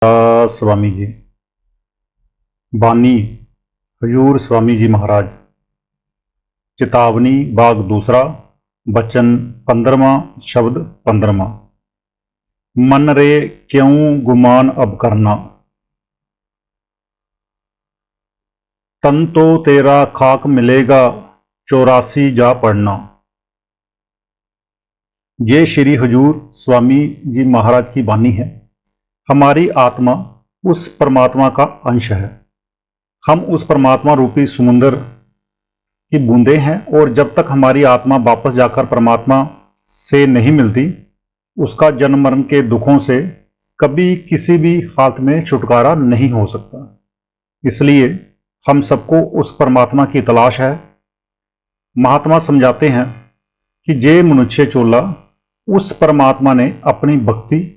स्वामी जी। बानी हजूर स्वामी जी महाराज। चेतावनी भाग दूसरा, वचन 15वां, शब्द 15वां। मन रे क्यों गुमान अब करना, तन तो तेरा खाक मिलेगा 84 जा पढ़ना। ये श्री हजूर स्वामी जी महाराज की वाणी है। हमारी आत्मा उस परमात्मा का अंश है। हम उस परमात्मा रूपी समुंदर की बूंदें हैं, और जब तक हमारी आत्मा वापस जाकर परमात्मा से नहीं मिलती, उसका जन्म मरण के दुखों से कभी किसी भी हालत में छुटकारा नहीं हो सकता। इसलिए हम सबको उस परमात्मा की तलाश है। महात्मा समझाते हैं कि जे मनुष्य चोला, उस परमात्मा ने अपनी भक्ति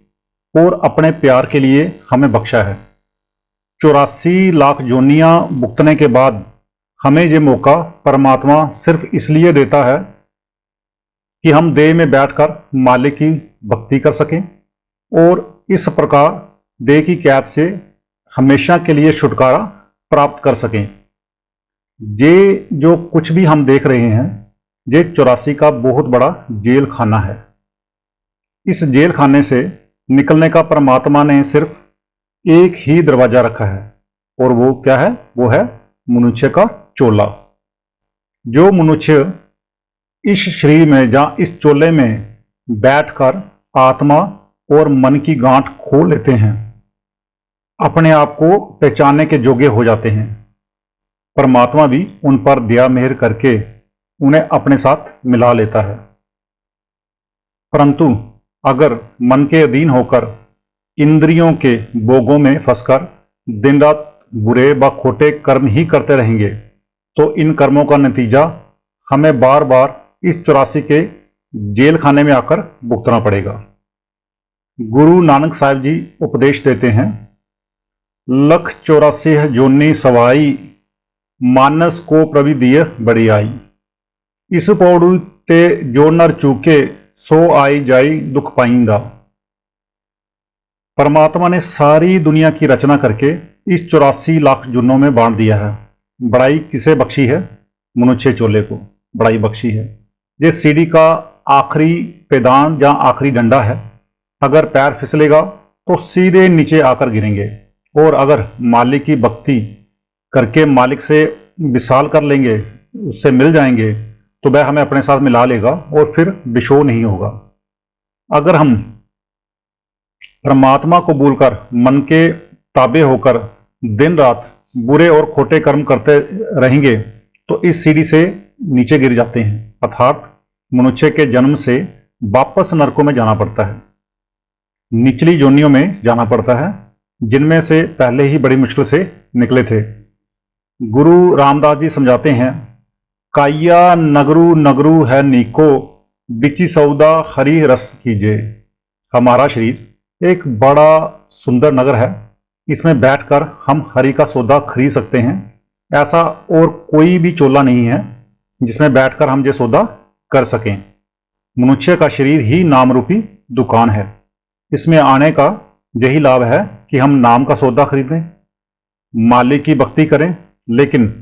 और अपने प्यार के लिए हमें बख्शा है। 84 लाख जोनियां भुगतने के बाद हमें ये मौका परमात्मा सिर्फ इसलिए देता है कि हम देह में बैठकर मालिक की भक्ति कर सकें, और इस प्रकार देह की कैद से हमेशा के लिए छुटकारा प्राप्त कर सकें। ये जो कुछ भी हम देख रहे हैं, ये 84 का बहुत बड़ा जेल खाना है। इस जेल खाने से निकलने का परमात्मा ने सिर्फ एक ही दरवाजा रखा है, और वो क्या है? वो है मनुष्य का चोला। जो मनुष्य इस शरीर में या इस चोले में बैठकर आत्मा और मन की गांठ खोल लेते हैं, अपने आप को पहचानने के योग्य हो जाते हैं। परमात्मा भी उन पर दया मेहर करके उन्हें अपने साथ मिला लेता है। परंतु अगर मन के अधीन होकर इंद्रियों के भोगों में फंसकर दिन रात बुरे व खोटे कर्म ही करते रहेंगे, तो इन कर्मों का नतीजा हमें बार बार इस 84 के जेल खाने में आकर भुगतना पड़ेगा। गुरु नानक साहिब जी उपदेश देते हैं, लख 84 जोनी सवाई, मानस को प्रभु दिय बड़ी आई। इस पौड़ू ते जो नर चूके, सो आई जाई दुख पाइंदा। परमात्मा ने सारी दुनिया की रचना करके इस 84 लाख जुन्नों में बांट दिया है। बड़ाई किसे बख्शी है? मनुष्य चोले को बड़ाई बख्शी है। ये सीढ़ी का आखिरी पैदान या आखिरी डंडा है। अगर पैर फिसलेगा तो सीधे नीचे आकर गिरेंगे, और अगर मालिक की भक्ति करके मालिक से विशाल कर लेंगे, उससे मिल जाएंगे, तो वह हमें अपने साथ मिला लेगा और फिर विशोह नहीं होगा। अगर हम परमात्मा को भूलकर मन के ताबे होकर दिन रात बुरे और खोटे कर्म करते रहेंगे, तो इस सीढ़ी से नीचे गिर जाते हैं, अर्थात मनुष्य के जन्म से वापस नरकों में जाना पड़ता है, निचली जोनियों में जाना पड़ता है, जिनमें से पहले ही बड़ी मुश्किल से निकले थे। गुरु रामदास जी समझाते हैं, काया नगरू नगरू है नीको, बिची सौदा हरी रस कीजिए। हमारा शरीर एक बड़ा सुंदर नगर है। इसमें बैठकर हम हरि का सौदा खरीद सकते हैं। ऐसा और कोई भी चोला नहीं है जिसमें बैठकर हम ये सौदा कर सकें। मनुष्य का शरीर ही नाम रूपी दुकान है। इसमें आने का यही लाभ है कि हम नाम का सौदा खरीदें, मालिक की भक्ति करें, लेकिन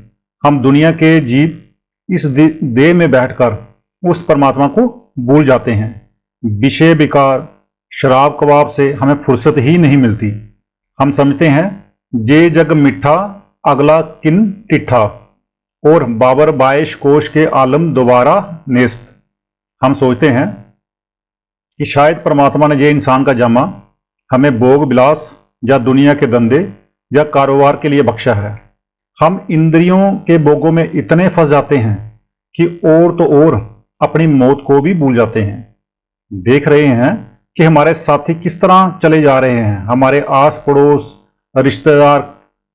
हम दुनिया के जीव इस देह में बैठकर उस परमात्मा को भूल जाते हैं। विषय विकार शराब कबाब से हमें फुर्सत ही नहीं मिलती। हम समझते हैं जे जग मिठा, अगला किन टिठा, और बाबर बाइश कोश के आलम दोबारा नेस्त। हम सोचते हैं कि शायद परमात्मा ने ये इंसान का जामा हमें भोग विलास या दुनिया के धंधे या कारोबार के लिए बख्शा है। हम इंद्रियों के भोगों में इतने फंस जाते हैं कि और तो और अपनी मौत को भी भूल जाते हैं। देख रहे हैं कि हमारे साथी किस तरह चले जा रहे हैं, हमारे आस पड़ोस रिश्तेदार,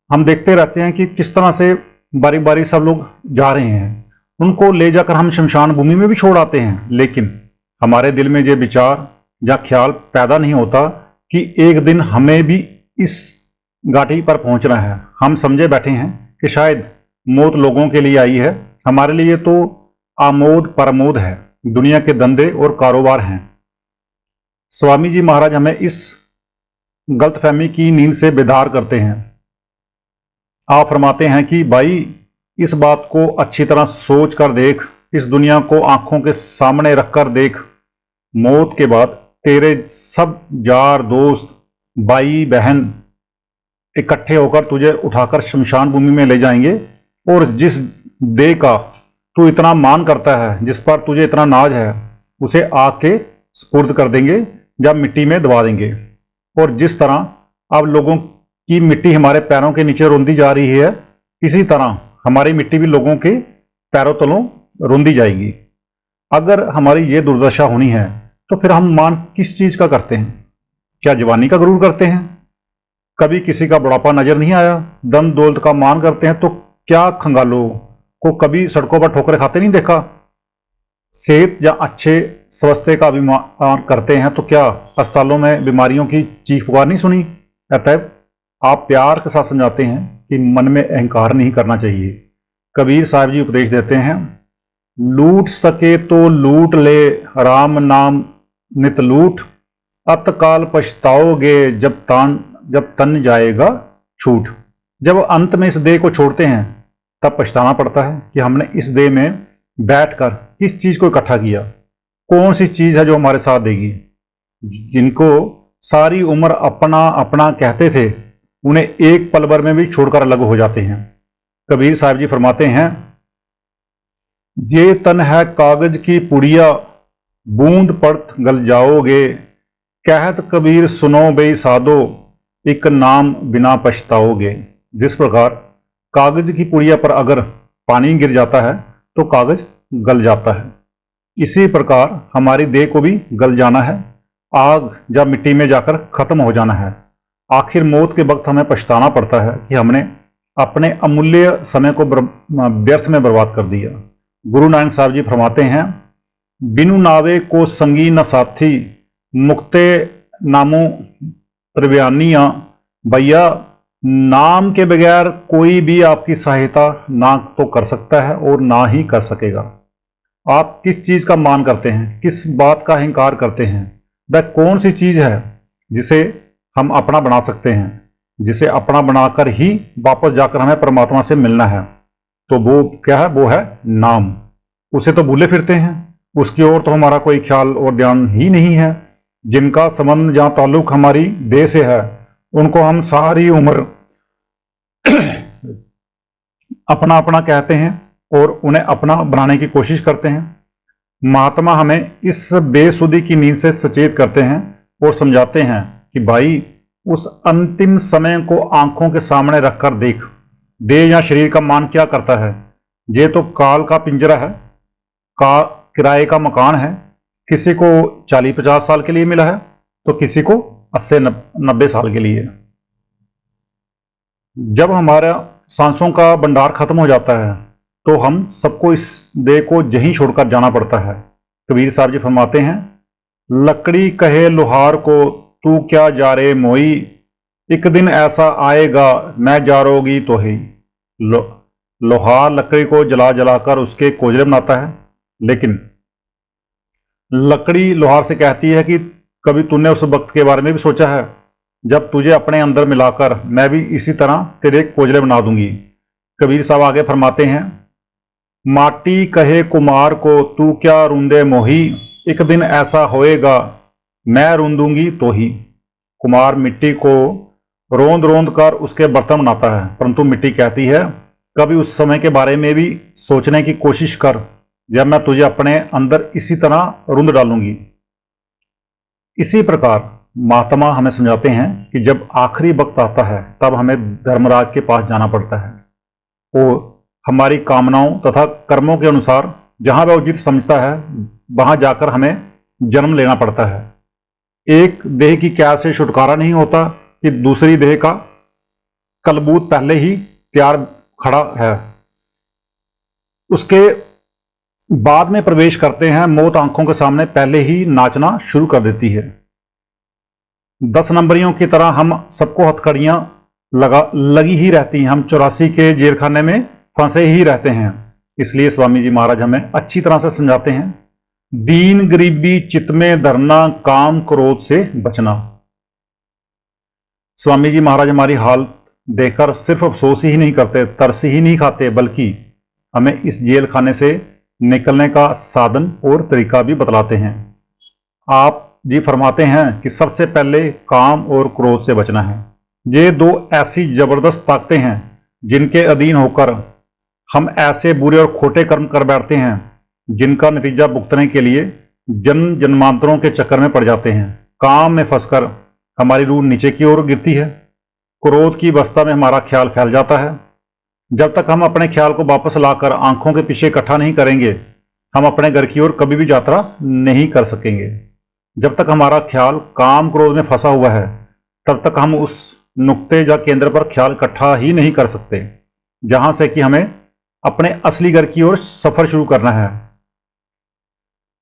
हम देखते रहते हैं कि किस तरह से बारी बारी सब लोग जा रहे हैं। उनको ले जाकर हम शमशान भूमि में भी छोड़ आते हैं, लेकिन हमारे दिल में ये विचार या ख्याल पैदा नहीं होता कि एक दिन हमें भी इस घाटी पर पहुंचना है। हम समझे बैठे हैं कि शायद मौत लोगों के लिए आई है, हमारे लिए तो आमोद परमोद है, दुनिया के धंधे और कारोबार हैं। स्वामी जी महाराज हमें इस गलतफहमी की नींद से बेदार करते हैं। आप फरमाते हैं कि भाई इस बात को अच्छी तरह सोच कर देख, इस दुनिया को आंखों के सामने रखकर देख, मौत के बाद तेरे सब यार दोस्त भाई बहन इकट्ठे होकर तुझे उठाकर शमशान भूमि में ले जाएंगे और जिस देह का तू इतना मान करता है, जिस पर तुझे इतना नाज है, उसे आग के सुपुर्द कर देंगे या मिट्टी में दबा देंगे। और जिस तरह अब लोगों की मिट्टी हमारे पैरों के नीचे रोंदी जा रही है, इसी तरह हमारी मिट्टी भी लोगों के पैरों तलों रोंदी जाएगी। अगर हमारी ये दुर्दशा होनी है तो फिर हम मान किस चीज का करते हैं? क्या जवानी का गुरूर करते हैं? कभी किसी का बुढ़ापा नजर नहीं आया? दम दौलत का मान करते हैं तो क्या खंगालों को कभी सड़कों पर ठोकरें खाते नहीं देखा? सेहत या अच्छे स्वास्थ्य का अभिमान करते हैं तो क्या अस्पतालों में बीमारियों की चीख पुकार नहीं सुनी? अतएव आप प्यार के साथ समझाते हैं कि मन में अहंकार नहीं करना चाहिए। कबीर साहब जी उपदेश देते हैं, लूट सके तो लूट ले राम नाम नित लूट, अतकाल पछताओगे जब तन जाएगा छूट। जब अंत में इस देह को छोड़ते हैं तब पछताना पड़ता है कि हमने इस देह में बैठकर किस चीज को इकट्ठा किया, कौन सी चीज है जो हमारे साथ देगी। जिनको सारी उम्र अपना अपना कहते थे, उन्हें एक पल भर में भी छोड़कर अलग हो जाते हैं। कबीर साहब जी फरमाते हैं, ये तन है कागज की पुड़िया, बूंद पड़त गल जाओगे, कहत कबीर सुनो बे साधो, एक नाम बिना पछताओगे। जिस प्रकार कागज की पुड़िया पर अगर पानी गिर जाता है तो कागज गल जाता है, इसी प्रकार हमारी देह को भी गल जाना है, आग या मिट्टी में जाकर खत्म हो जाना है। आखिर मौत के वक्त हमें पछताना पड़ता है कि हमने अपने अमूल्य समय को व्यर्थ में बर्बाद कर दिया। गुरु नानक साहब जी फरमाते हैं, बिनु नावे को संगी न साथी, मुक्ते नामो त्रिव्यानिया। भैया नाम के बगैर कोई भी आपकी सहायता ना तो कर सकता है और ना ही कर सकेगा। आप किस चीज का मान करते हैं, किस बात का अहंकार करते हैं? वह कौन सी चीज है जिसे हम अपना बना सकते हैं, जिसे अपना बनाकर ही वापस जाकर हमें परमात्मा से मिलना है? तो वो क्या है? वो है नाम। उसे तो भूले फिरते हैं, उसकी ओर तो हमारा कोई ख्याल और ध्यान ही नहीं है। जिनका संबंध जहाँ ताल्लुक हमारी देह से है, उनको हम सारी उम्र अपना अपना कहते हैं और उन्हें अपना बनाने की कोशिश करते हैं। महात्मा हमें इस बेसुधी की नींद से सचेत करते हैं और समझाते हैं कि भाई उस अंतिम समय को आंखों के सामने रखकर देख। देह या शरीर का मान क्या करता है? ये तो काल का पिंजरा है, का किराए का मकान है। किसी को 40-50 साल के लिए मिला है तो किसी को 80-90 साल के लिए। जब हमारा सांसों का भंडार खत्म हो जाता है तो हम सबको इस देह को यहीं छोड़कर जाना पड़ता है। कबीर साहब जी फरमाते हैं, लकड़ी कहे लोहार को तू क्या जा रे मोई, एक दिन ऐसा आएगा मैं जारोगी तो ही। लोहार लकड़ी को जला जलाकर उसके कोजले बनाता है, लेकिन लकड़ी लोहार से कहती है कि कभी तूने उस वक्त के बारे में भी सोचा है जब तुझे अपने अंदर मिलाकर मैं भी इसी तरह तेरे कोजले बना दूंगी। कबीर साहब आगे फरमाते हैं, माटी कहे कुमार को तू क्या रूंदे मोही, एक दिन ऐसा होएगा मैं रूंदूंगी तो ही। कुमार मिट्टी को रोंद रोंद कर उसके बर्तन बनाता है, परंतु मिट्टी कहती है कभी उस समय के बारे में भी सोचने की कोशिश कर जब मैं तुझे अपने अंदर इसी तरह रूंद डालूंगी। इसी प्रकार महात्मा हमें समझाते हैं कि जब आखिरी वक्त आता है तब हमें धर्मराज के पास जाना पड़ता है और हमारी कामनाओं तथा कर्मों के अनुसार जहां वह उचित समझता है वहां जाकर हमें जन्म लेना पड़ता है। एक देह की कैद से छुटकारा नहीं होता कि दूसरी देह का कलबूत पहले ही तैयार खड़ा है, उसके बाद में प्रवेश करते हैं। मौत आंखों के सामने पहले ही नाचना शुरू कर देती है। 10 नंबरियों की तरह हम सबको हथकड़ियां लगी ही रहती हैं, हम 84 के जेलखाने में फंसे ही रहते हैं। इसलिए स्वामी जी महाराज हमें अच्छी तरह से समझाते हैं, दीन गरीबी चित में धरना, काम क्रोध से बचना। स्वामी जी महाराज हमारी हालत देखकर सिर्फ अफसोस ही नहीं करते, तरस ही नहीं खाते, बल्कि हमें इस जेल खाने से निकलने का साधन और तरीका भी बतलाते हैं। आप जी फरमाते हैं कि सबसे पहले काम और क्रोध से बचना है। ये दो ऐसी जबरदस्त ताकतें हैं जिनके अधीन होकर हम ऐसे बुरे और खोटे कर्म कर बैठते हैं जिनका नतीजा भुगतने के लिए जन्म जन्मांतरों के चक्कर में पड़ जाते हैं। काम में फंसकर हमारी रूह नीचे की ओर गिरती है। क्रोध की अवस्था में हमारा ख्याल फैल जाता है। जब तक हम अपने ख्याल को वापस लाकर आंखों के पीछे इकट्ठा नहीं करेंगे, हम अपने घर की ओर कभी भी यात्रा नहीं कर सकेंगे। जब तक हमारा ख्याल काम क्रोध में फंसा हुआ है, तब तक हम उस नुक्ते या केंद्र पर ख्याल इकट्ठा ही नहीं कर सकते जहां से कि हमें अपने असली घर की ओर सफर शुरू करना है।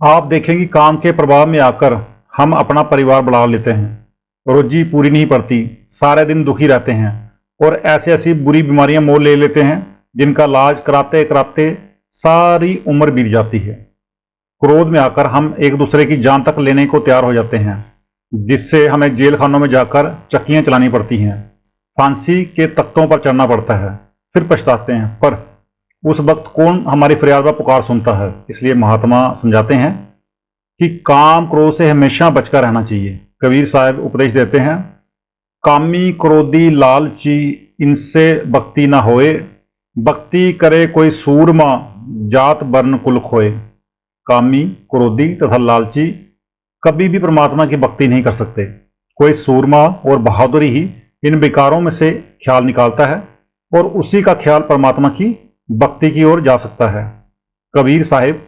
आप देखेंगे काम के प्रभाव में आकर हम अपना परिवार बढ़ा लेते हैं, रोजी पूरी नहीं पड़ती, सारे दिन दुखी रहते हैं और ऐसी ऐसी बुरी बीमारियां मोल ले लेते हैं जिनका इलाज कराते कराते सारी उम्र बीत जाती है। क्रोध में आकर हम एक दूसरे की जान तक लेने को तैयार हो जाते हैं, जिससे हमें जेल खानों में जाकर चक्कियां चलानी पड़ती हैं, फांसी के तख्तों पर चढ़ना पड़ता है, फिर पछताते हैं। पर उस वक्त कौन हमारी फरियाद व पुकार सुनता है? इसलिए महात्मा समझाते हैं कि काम क्रोध से हमेशा बचकर रहना चाहिए। कबीर साहब उपदेश देते हैं, कामी क्रोधी लालची इनसे भक्ति ना होए, भक्ति करे कोई सूरमा जात वर्ण कुल खोए। कामी क्रोधी तथा लालची कभी भी परमात्मा की भक्ति नहीं कर सकते। कोई सूरमा और बहादुरी ही इन विकारों में से ख्याल निकालता है और उसी का ख्याल परमात्मा की भक्ति की ओर जा सकता है। कबीर साहिब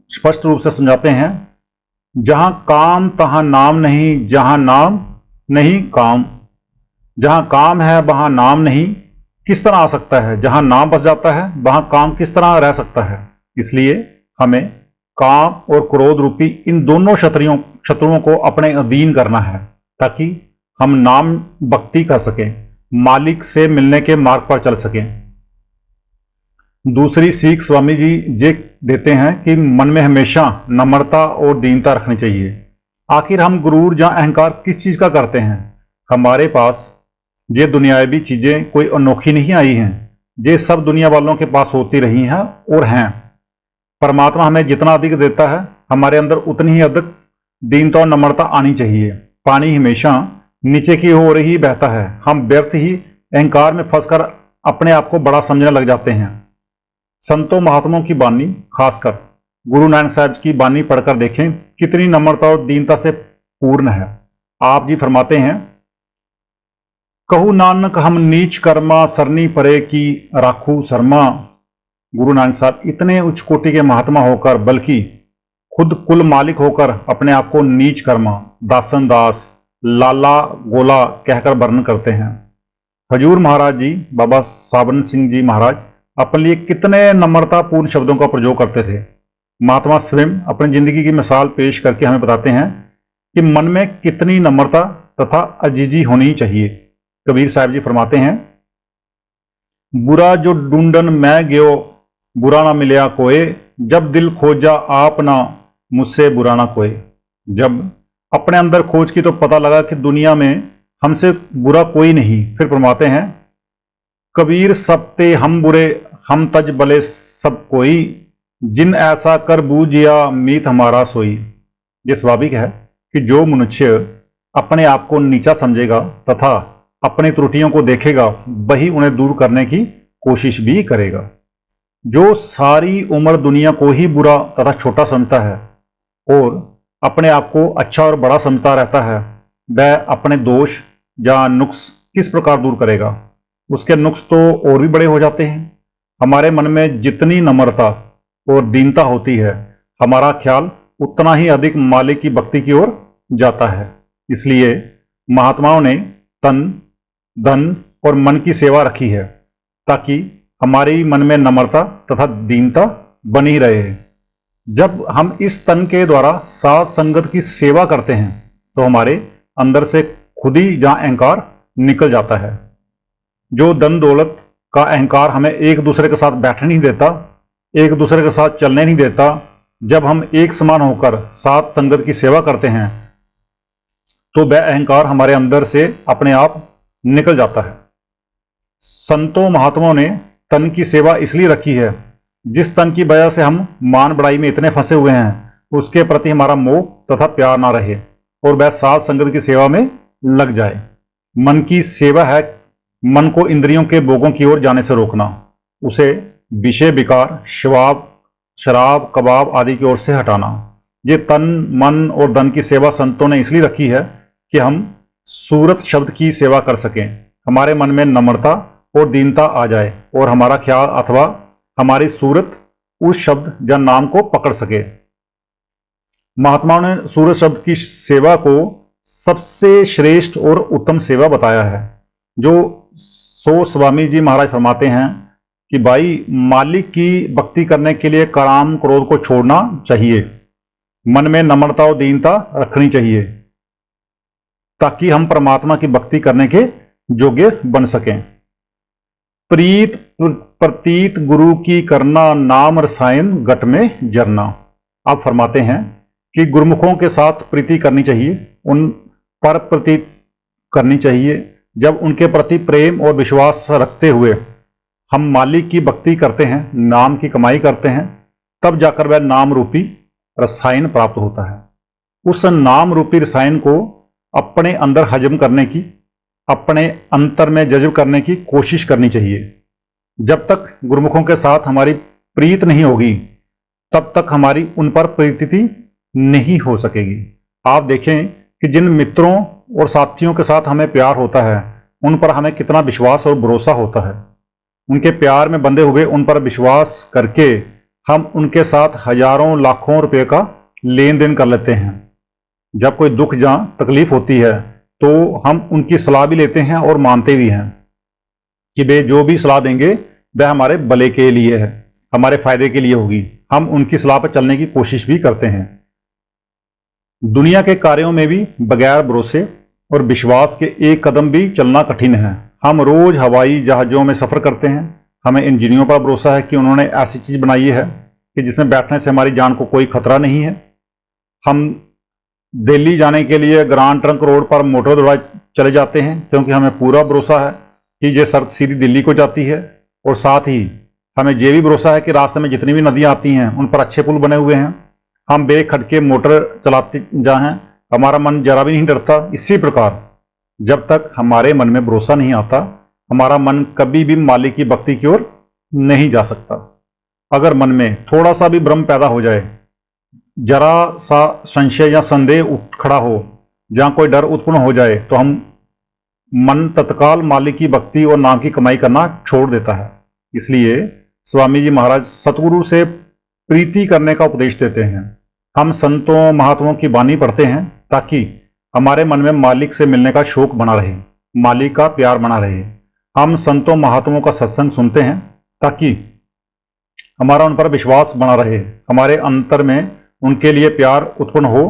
स्पष्ट रूप से समझाते हैं, जहां काम तहां नाम नहीं, जहां नाम नहीं काम, जहां काम है वहां नाम नहीं किस तरह आ सकता है, जहां नाम बस जाता है वहां काम किस तरह रह सकता है। इसलिए हमें काम और क्रोध रूपी इन दोनों शत्रुओं को अपने अधीन करना है, ताकि हम नाम भक्ति कर सकें, मालिक से मिलने के मार्ग पर चल सकें। दूसरी सीख स्वामी जी ये देते हैं कि मन में हमेशा नम्रता और दीनता रखनी चाहिए। आखिर हम गुरूर या अहंकार किस चीज का करते हैं? हमारे पास ये दुनियावी चीजें कोई अनोखी नहीं आई हैं, ये सब दुनिया वालों के पास होती रही हैं और हैं। परमात्मा हमें जितना अधिक देता है, हमारे अंदर उतनी ही अधिक दीनता और नम्रता आनी चाहिए। पानी हमेशा नीचे की ओर ही बहता है। हम व्यर्थ ही अहंकार में फंसकर अपने आप को बड़ा समझने लग जाते हैं। संतों महात्माओं की बानी, खासकर गुरु नानक साहब की बानी पढ़कर देखें कितनी नम्रता और दीनता से पूर्ण है। आप जी फरमाते हैं, कहू नानक हम नीच कर्मा सरनी परे की राखू शर्मा। गुरु नानक साहब इतने उच्च कोटि के महात्मा होकर, बल्कि खुद कुल मालिक होकर अपने आप को नीच कर्मा, दासन दास, लाला गोला कहकर वर्णन करते हैं। हजूर महाराज जी, बाबा साबन सिंह जी महाराज अपने लिए कितने नम्रतापूर्ण शब्दों का प्रयोग करते थे। महात्मा स्वयं अपनी जिंदगी की मिसाल पेश करके हमें बताते हैं कि मन में कितनी नम्रता तथा अजीजी होनी चाहिए। कबीर साहब जी फरमाते हैं, बुरा जो ढूंढन मैं गयो बुरा ना मिलया कोई, जब दिल खोजा आप ना मुझसे बुरा ना कोई। जब अपने अंदर खोज की तो पता लगा कि दुनिया में हमसे बुरा कोई नहीं। फिर फरमाते हैं, कबीर सब ते हम बुरे हम तज भले सब कोई, जिन ऐसा कर बूझिया मीत हमारा सोई। ये स्वाभाविक है कि जो मनुष्य अपने आप को नीचा समझेगा तथा अपनी त्रुटियों को देखेगा, वही उन्हें दूर करने की कोशिश भी करेगा। जो सारी उम्र दुनिया को ही बुरा तथा छोटा समझता है और अपने आप को अच्छा और बड़ा समझता रहता है, वह अपने दोष या नुक्स किस प्रकार दूर करेगा? उसके नुक्स तो और भी बड़े हो जाते हैं। हमारे मन में जितनी नम्रता और दीनता होती है, हमारा ख्याल उतना ही अधिक मालिक की भक्ति की ओर जाता है। इसलिए महात्माओं ने तन, धन और मन की सेवा रखी है, ताकि हमारे मन में नम्रता तथा दीनता बनी रहे। जब हम इस तन के द्वारा साध संगत की सेवा करते हैं, तो हमारे अंदर से खुद ही जहां अहंकार निकल जाता है। जो धन दौलत का अहंकार हमें एक दूसरे के साथ बैठने नहीं देता, एक दूसरे के साथ चलने नहीं देता, जब हम एक समान होकर साध संगत की सेवा करते हैं, तो वह अहंकार हमारे अंदर से अपने आप निकल जाता है। संतों महात्माओं ने तन की सेवा इसलिए रखी है, जिस तन की वजह से हम मान बढ़ाई में इतने फंसे हुए हैं उसके प्रति हमारा मोह तथा प्यार ना रहे और वह साध संगत की सेवा में लग जाए। मन की सेवा है मन को इंद्रियों के भोगों की ओर जाने से रोकना, उसे विषय विकार शराब कबाब आदि की ओर से हटाना। ये तन मन और धन की सेवा संतों ने इसलिए रखी है कि हम सूरत शब्द की सेवा कर सकें, हमारे मन में नम्रता और दीनता आ जाए और हमारा ख्याल अथवा हमारी सूरत उस शब्द या नाम को पकड़ सके। महात्माओं ने सूरत शब्द की सेवा को सबसे श्रेष्ठ और उत्तम सेवा बताया है। जो स्वामी जी महाराज फरमाते हैं कि भाई मालिक की भक्ति करने के लिए काम क्रोध को छोड़ना चाहिए, मन में नम्रता और दीनता रखनी चाहिए ताकि हम परमात्मा की भक्ति करने के योग्य बन सकें। प्रीत प्रतीत गुरु की करना, नाम रसायन घट में जरना। आप फरमाते हैं कि गुरुमुखों के साथ प्रीति करनी चाहिए, उन पर प्रीति करनी चाहिए। जब उनके प्रति प्रेम और विश्वास रखते हुए हम मालिक की भक्ति करते हैं, नाम की कमाई करते हैं, तब जाकर वह नाम रूपी रसायन प्राप्त होता है। उस नाम रूपी रसायन को अपने अंदर हजम करने की, अपने अंतर में जज्ब करने की कोशिश करनी चाहिए। जब तक गुरुमुखों के साथ हमारी प्रीत नहीं होगी तब तक हमारी उन पर प्रीति नहीं हो सकेगी। आप देखें कि जिन मित्रों और साथियों के साथ हमें प्यार होता है उन पर हमें कितना विश्वास और भरोसा होता है। उनके प्यार में बंधे हुए उन पर विश्वास करके हम उनके साथ हजारों लाखों रुपए का लेन देन कर लेते हैं। जब कोई दुख या तकलीफ होती है तो हम उनकी सलाह भी लेते हैं और मानते भी हैं कि वे जो भी सलाह देंगे वह हमारे भले के लिए है, हमारे फायदे के लिए होगी। हम उनकी सलाह पर चलने की कोशिश भी करते हैं। दुनिया के कार्यों में भी बगैर भरोसे और विश्वास के एक कदम भी चलना कठिन है। हम रोज हवाई जहाज़ों में सफ़र करते हैं, हमें इंजीनियरों पर भरोसा है कि उन्होंने ऐसी चीज़ बनाई है कि जिसमें बैठने से हमारी जान को कोई खतरा नहीं है। हम दिल्ली जाने के लिए ग्रांड ट्रंक रोड पर मोटर दौड़ा चले जाते हैं क्योंकि हमें पूरा भरोसा है कि ये सड़क सीधी दिल्ली को जाती है, और साथ ही हमें ये भी भरोसा है कि रास्ते में जितनी भी नदियाँ आती हैं उन पर अच्छे पुल बने हुए हैं। हम बेखटके मोटर चलाते जाएं, हमारा मन जरा भी नहीं डरता। इसी प्रकार जब तक हमारे मन में भरोसा नहीं आता हमारा मन कभी भी मालिक की भक्ति की ओर नहीं जा सकता। अगर मन में थोड़ा सा भी भ्रम पैदा हो जाए, जरा सा संशय या संदेह उठ खड़ा हो, जहाँ कोई डर उत्पन्न हो जाए, तो हम मन तत्काल मालिक की भक्ति और नाम की कमाई करना छोड़ देता है। इसलिए स्वामी जी महाराज सतगुरु से प्रीति करने का उपदेश देते हैं। हम संतों महात्माओं की वाणी पढ़ते हैं ताकि हमारे मन में मालिक से मिलने का शौक बना रहे, मालिक का प्यार बना रहे। हम संतों महात्माओं का सत्संग सुनते हैं ताकि हमारा उन पर विश्वास बना रहे, हमारे अंतर में उनके लिए प्यार उत्पन्न हो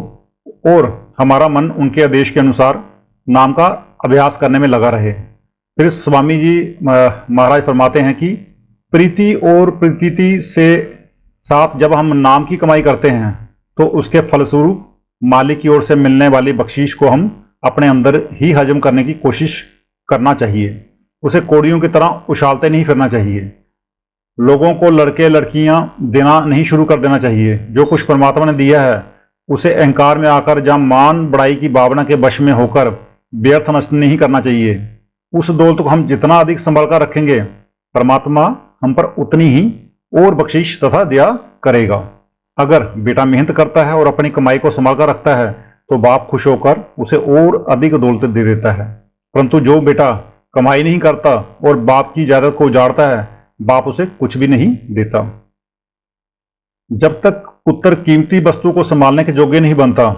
और हमारा मन उनके आदेश के अनुसार नाम का अभ्यास करने में लगा रहे। फिर स्वामी जी महाराज फरमाते हैं कि प्रीति और प्रीति से साथ जब हम नाम की कमाई करते हैं तो उसके फलस्वरूप मालिक की ओर से मिलने वाली बख्शीश को हम अपने अंदर ही हजम करने की कोशिश करना चाहिए। उसे कौड़ियों की तरह उछालते नहीं फिरना चाहिए। लोगों को लड़के लड़कियां देना नहीं शुरू कर देना चाहिए। जो कुछ परमात्मा ने दिया है उसे अहंकार में आकर जहाँ मान बढ़ाई की भावना के वश में होकर व्यर्थ नष्ट नहीं करना चाहिए। उस दौलत को हम जितना अधिक संभाल कर रखेंगे परमात्मा हम पर उतनी ही और बख्शीश तथा दया करेगा। अगर बेटा मेहनत करता है और अपनी कमाई को संभाल कर रखता है तो बाप खुश होकर उसे और अधिक दौलत दे देता है, परंतु जो बेटा कमाई नहीं करता और बाप की जायदाद को उजाड़ता है बाप उसे कुछ भी नहीं देता। जब तक पुत्र कीमती वस्तु को संभालने के योग्य नहीं बनता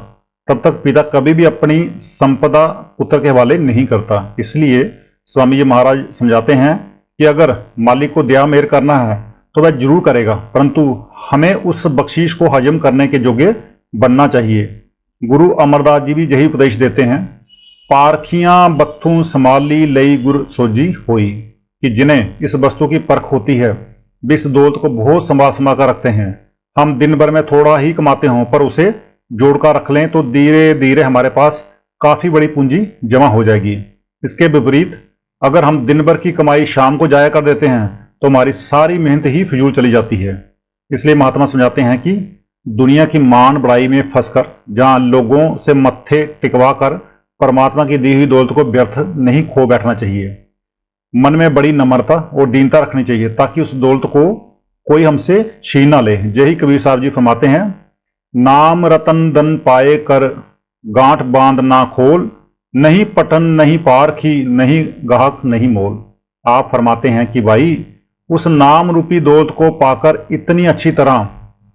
तब तक पिता कभी भी अपनी संपदा पुत्र के हवाले नहीं करता। इसलिए स्वामी जी महाराज समझाते हैं कि अगर मालिक को दया मेहर करना है तो वह जरूर करेगा, परंतु हमें उस बख्शीश को हजम करने के योग्य बनना चाहिए। गुरु अमरदास जी भी यही उपदेश देते हैं, पारखियां बत्थू संभाली लई गुर सोजी होई, कि जिन्हें इस वस्तु की परख होती है वे इस दौलत को बहुत संभाल कर रखते हैं। हम दिन भर में थोड़ा ही कमाते हों पर उसे जोड़ कर रख लें तो धीरे धीरे हमारे पास काफी बड़ी पूंजी जमा हो जाएगी। इसके विपरीत अगर हम दिन भर की कमाई शाम को जाया कर देते हैं तो हमारी सारी मेहनत ही फिजूल चली जाती है। इसलिए महात्मा समझाते हैं कि दुनिया की मान बढ़ाई में फंसकर, जहां लोगों से मत्थे टिकवा कर परमात्मा की दी हुई दौलत को व्यर्थ नहीं खो बैठना चाहिए। मन में बड़ी नम्रता और दीनता रखनी चाहिए ताकि उस दौलत को कोई हमसे छीन ना ले। यही कबीर साहब जी फरमाते हैं, नाम रतन धन पाए कर गांठ बांध ना खोल, नहीं पटन नहीं पारखी नहीं गाहक नहीं मोल। आप फरमाते हैं कि भाई उस नाम रूपी दौलत को पाकर इतनी अच्छी तरह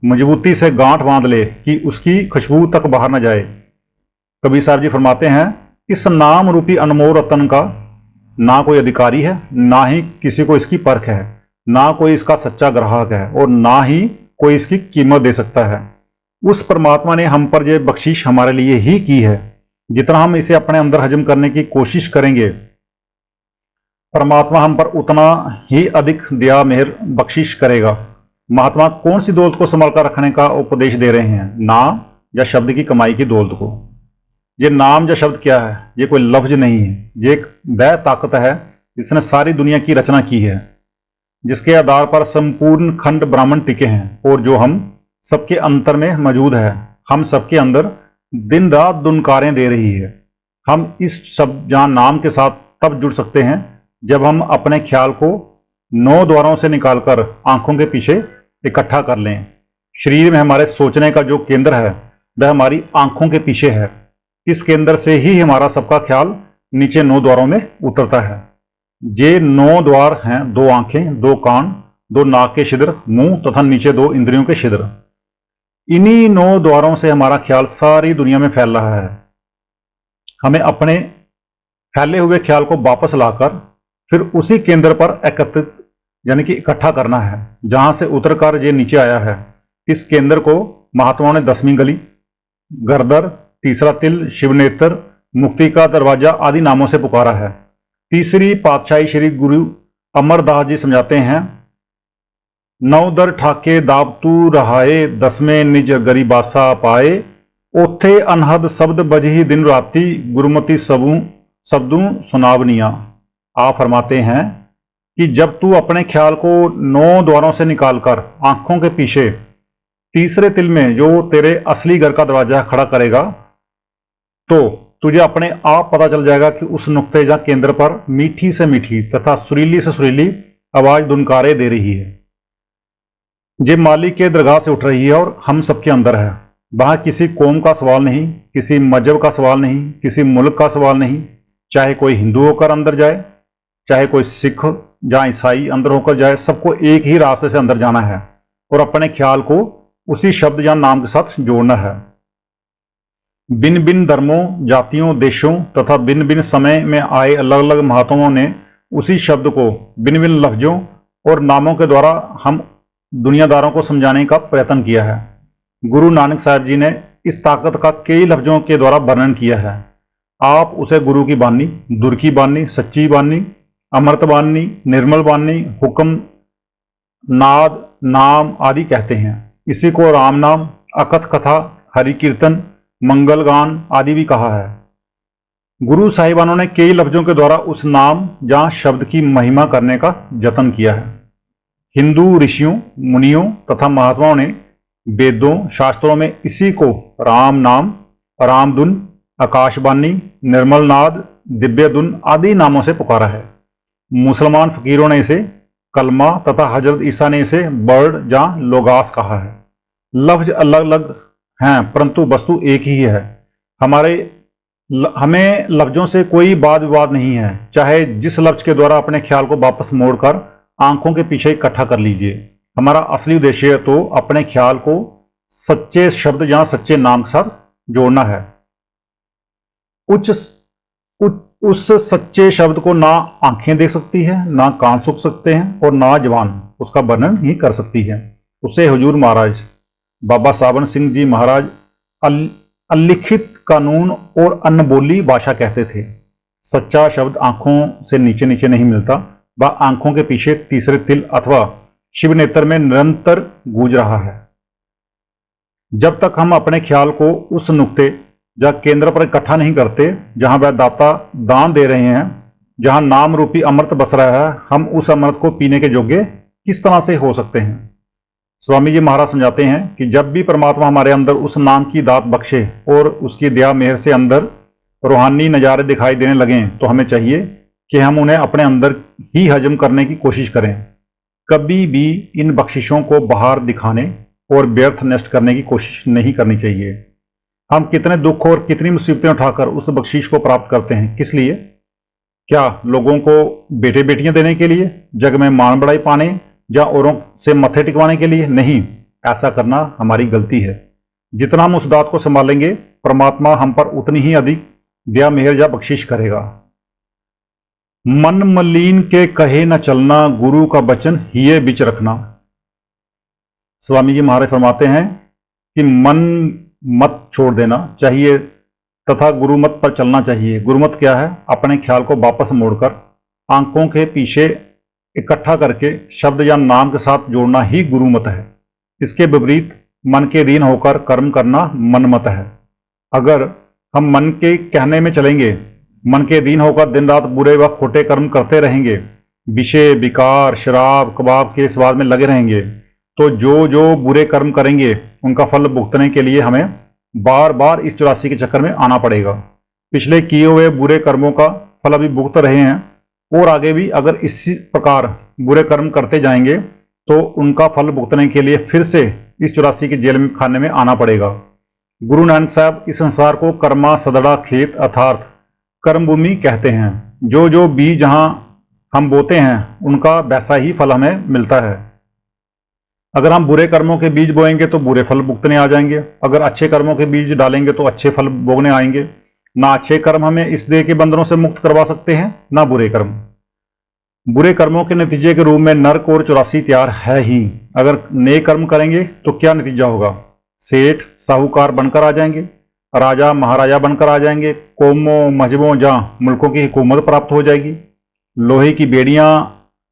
मजबूती से गांठ बांध ले कि उसकी खुशबू तक बाहर न जाए। कबीर साहब जी फरमाते हैं, इस नाम रूपी अनमोल रतन का ना कोई अधिकारी है, ना ही किसी को इसकी परख है, ना कोई इसका सच्चा ग्राहक है और ना ही कोई इसकी कीमत दे सकता है। उस परमात्मा ने हम पर यह बख्शिश हमारे लिए ही की है। जितना हम इसे अपने अंदर हजम करने की कोशिश करेंगे, परमात्मा हम पर उतना ही अधिक दया मेहर बख्शिश करेगा। महात्मा कौन सी दौलत को संभाल कर रखने का उपदेश दे रहे हैं? नाम या शब्द की कमाई की दौलत को। ये नाम या शब्द क्या है? ये कोई लफ्ज नहीं है, ये एक वह ताकत है जिसने सारी दुनिया की रचना की है, जिसके आधार पर संपूर्ण खंड ब्राह्मण टिके हैं और जो हम सबके अंतर में मौजूद है। हम सबके अंदर दिन रात दुनकारें दे रही है। हम इस शब्द जहां नाम के साथ तब जुड़ सकते हैं जब हम अपने ख्याल को 9 द्वारों से निकालकर आंखों के पीछे इकट्ठा कर लें। शरीर में हमारे सोचने का जो केंद्र है वह हमारी आंखों के पीछे है। इस केंद्र से ही हमारा सबका ख्याल नीचे 9 द्वारों में उतरता है। ये 9 द्वार हैं, 2 आंखें, 2 कान, 2 नाक के छिद्र, मुंह तथा नीचे 2 इंद्रियों के छिद्र। इन्हीं 9 द्वारों से हमारा ख्याल सारी दुनिया में फैल रहा है। हमें अपने फैले हुए ख्याल को वापस लाकर फिर उसी केंद्र पर एकत्रित यानी कि इकट्ठा करना है जहां से उतरकर ये नीचे आया है। इस केंद्र को महात्माओं ने 10वीं गली, गर्दर, तीसरा तिल, शिवनेत्र, मुक्ति का दरवाजा आदि नामों से पुकारा है। तीसरी पातशाही श्री गुरु अमरदास जी समझाते हैं, 9 दर ठाके दाबतू रहाए, 10वें निज गरीबासा पाए, ओथे अनहद शब्द बजही दिन राती, गुरुमति सबदू सुनावनिया। आप फरमाते हैं कि जब तू अपने ख्याल को 9 द्वारों से निकालकर आंखों के पीछे तीसरे तिल में जो तेरे असली घर का दरवाजा खड़ा करेगा तो तुझे अपने आप पता चल जाएगा कि उस नुक्ते या केंद्र पर मीठी से मीठी तथा सुरीली से सुरीली आवाज दुनकारे दे रही है। ये मालिक के दरगाह से उठ रही है और हम सबके अंदर है। वहां किसी कौम का सवाल नहीं, किसी मजहब का सवाल नहीं, किसी मुल्क का सवाल नहीं। चाहे कोई हिंदू होकर अंदर जाए, चाहे कोई सिख या ईसाई अंदर होकर जाए, सबको एक ही रास्ते से अंदर जाना है और अपने ख्याल को उसी शब्द या नाम के साथ जोड़ना है। भिन्न भिन्न धर्मों, जातियों, देशों तथा भिन्न भिन्न समय में आए अलग अलग महात्माओं ने उसी शब्द को भिन्न भिन्न लफ्जों और नामों के द्वारा हम दुनियादारों को समझाने का प्रयत्न किया है। गुरु नानक साहब जी ने इस ताकत का कई लफ्जों के द्वारा वर्णन किया है। आप उसे गुरु की बानी, दुर की बानी, सच्ची बानी, अमृत बानी, निर्मल बानी, हुक्म, नाद, नाम आदि कहते हैं। इसी को राम नाम, अकथ कथा, हरि कीर्तन, मंगल गान आदि भी कहा है। गुरु साहिबानों ने कई लफ्जों के द्वारा उस नाम या शब्द की महिमा करने का जतन किया है। हिंदू ऋषियों, मुनियों तथा महात्माओं ने वेदों, शास्त्रों में इसी को राम नाम, रामधुन, आकाशवाणी, निर्मल नाद, दिव्य धुन आदि नामों से पुकारा है। मुसलमान फकीरों ने इसे कलमा तथा हजरत ईसा ने इसे बर्ड या लोगास कहा है। लफ्ज अलग अलग हैं परंतु वस्तु एक ही है। हमें लफ्जों से कोई वाद विवाद नहीं है। चाहे जिस लफ्ज के द्वारा अपने ख्याल को वापस मोड़कर आंखों के पीछे इकट्ठा कर लीजिए। हमारा असली उद्देश्य तो अपने ख्याल को सच्चे शब्द या सच्चे नाम के साथ जोड़ना है। उस सच्चे शब्द को ना आंखें देख सकती है, ना कान सुन सकते हैं और ना जवान उसका वर्णन ही कर सकती है। उसे हुजूर महाराज बाबा सावन सिंह जी महाराज अलिखित कानून और अनबोली भाषा कहते थे। सच्चा शब्द आंखों से नीचे नीचे नहीं मिलता, वह आंखों के पीछे तीसरे तिल अथवा शिव नेत्र में निरंतर गूंज रहा है। जब तक हम अपने ख्याल को उस नुक्ते या केंद्र पर इकट्ठा नहीं करते जहां वह दाता दान दे रहे हैं, जहां नाम रूपी अमृत बस रहा है, हम उस अमृत को पीने के योग्य किस तरह से हो सकते हैं। स्वामी जी महाराज समझाते हैं कि जब भी परमात्मा हमारे अंदर उस नाम की दात बख्शे और उसकी दया मेहर से अंदर रूहानी नज़ारे दिखाई देने लगें, तो हमें चाहिए कि हम उन्हें अपने अंदर ही हजम करने की कोशिश करें। कभी भी इन बख्शिशों को बाहर दिखाने और व्यर्थ नष्ट करने की कोशिश नहीं करनी चाहिए। हम कितने दुख और कितनी मुसीबतें उठाकर उस बख्शीश को प्राप्त करते हैं, किस लिए? क्या लोगों को बेटे बेटियां देने के लिए, जग में मान बड़ाई पाने या औरों से मत्थे टिकवाने के लिए? नहीं, ऐसा करना हमारी गलती है। जितना हम उस दात को संभालेंगे, परमात्मा हम पर उतनी ही अधिक दया मेहर या बख्शिश करेगा। मन मलिन के कहे न चलना, गुरु का वचन हिये बिच रखना। स्वामी जी महाराज फरमाते हैं कि मन मत छोड़ देना चाहिए तथा गुरुमत पर चलना चाहिए। गुरुमत क्या है? अपने ख्याल को वापस मोड़कर आंखों के पीछे इकट्ठा करके शब्द या नाम के साथ जोड़ना ही गुरुमत है। इसके विपरीत मन के अधीन होकर कर्म करना मनमत है। अगर हम मन के कहने में चलेंगे, मन के अधीन होकर दिन रात बुरे व खोटे कर्म करते रहेंगे, विषय विकार शराब कबाब के स्वाद में लगे रहेंगे, तो जो जो बुरे कर्म करेंगे उनका फल भुगतने के लिए हमें बार बार इस 84 के चक्कर में आना पड़ेगा। पिछले किए हुए बुरे कर्मों का फल अभी भुगत रहे हैं और आगे भी अगर इसी प्रकार बुरे कर्म करते जाएंगे तो उनका फल भुगतने के लिए फिर से इस 84 के जेल में खाने में आना पड़ेगा। गुरु नानक साहब इस संसार को कर्मा सदड़ा खेत अर्थात कर्म भूमि कहते हैं। जो जो बीज जहां हम बोते हैं उनका वैसा ही फल हमें मिलता है। अगर हम बुरे कर्मों के बीज बोएंगे तो बुरे फल भुगतने आ जाएंगे, अगर अच्छे कर्मों के बीज डालेंगे तो अच्छे फल भोगने आएंगे। ना अच्छे कर्म हमें इस देह के बंधनों से मुक्त करवा सकते हैं, ना बुरे कर्म। बुरे कर्मों के नतीजे के रूप में नरक और 84 तैयार है ही। अगर नेक कर्म करेंगे तो क्या नतीजा होगा? सेठ साहूकार बनकर आ जाएंगे, राजा महाराजा बनकर आ जाएंगे, कौमों मजहबों जहाँ मुल्कों की हुकूमत प्राप्त हो जाएगी, लोहे की बेड़ियां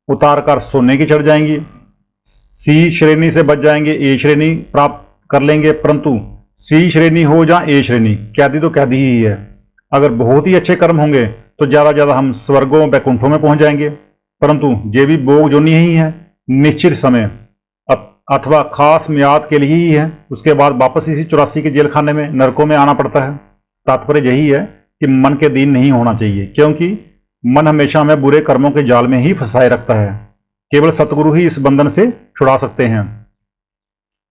उतार कर सोने की चढ़ जाएंगी, सी श्रेणी से बच जाएंगे, ए श्रेणी प्राप्त कर लेंगे। परंतु सी श्रेणी हो या ए श्रेणी, कैदी तो कैदी ही है। अगर बहुत ही अच्छे कर्म होंगे तो ज़्यादा ज़्यादा हम स्वर्गों वैकुंठों में पहुंच जाएंगे, परंतु ये भी भोग जो नहीं है, निश्चित समय अथवा खास मियाद के लिए ही है। उसके बाद वापस इसी 84 के जेल खाने में नरकों में आना पड़ता है। तात्पर्य यही है कि मन के अधीन नहीं होना चाहिए, क्योंकि मन हमेशा हमें बुरे कर्मों के जाल में ही फंसाए रखता है। केवल सतगुरु ही इस बंधन से छुड़ा सकते हैं।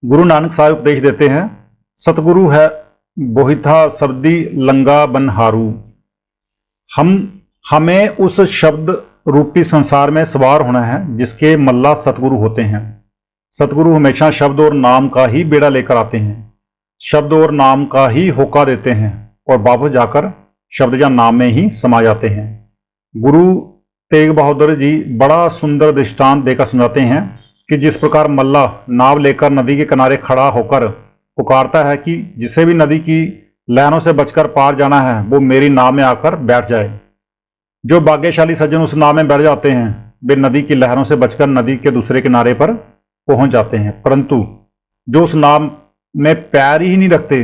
गुरु नानक साहब उपदेश देते हैं, सतगुरु है बोहिथा शब्दी लंगा बनहारू। हमें उस शब्द रूपी संसार में सवार होना है जिसके मल्ला सतगुरु होते हैं। सतगुरु हमेशा शब्द और नाम का ही बेड़ा लेकर आते हैं, शब्द और नाम का ही होका देते हैं और वापस जाकर शब्द या नाम में ही समा जाते हैं। गुरु तेग बहादुर जी बड़ा सुंदर दृष्टांत देकर समझाते हैं कि जिस प्रकार मल्ला नाव लेकर नदी के किनारे खड़ा होकर पुकारता है कि जिसे भी नदी की लहरों से बचकर पार जाना है वो मेरी नाव में आकर बैठ जाए। जो भाग्यशाली सज्जन उस नाव में बैठ जाते हैं वे नदी की लहरों से बचकर नदी के दूसरे किनारे पर पहुंच जाते हैं, परंतु जो उस नाव में पैर ही नहीं रखते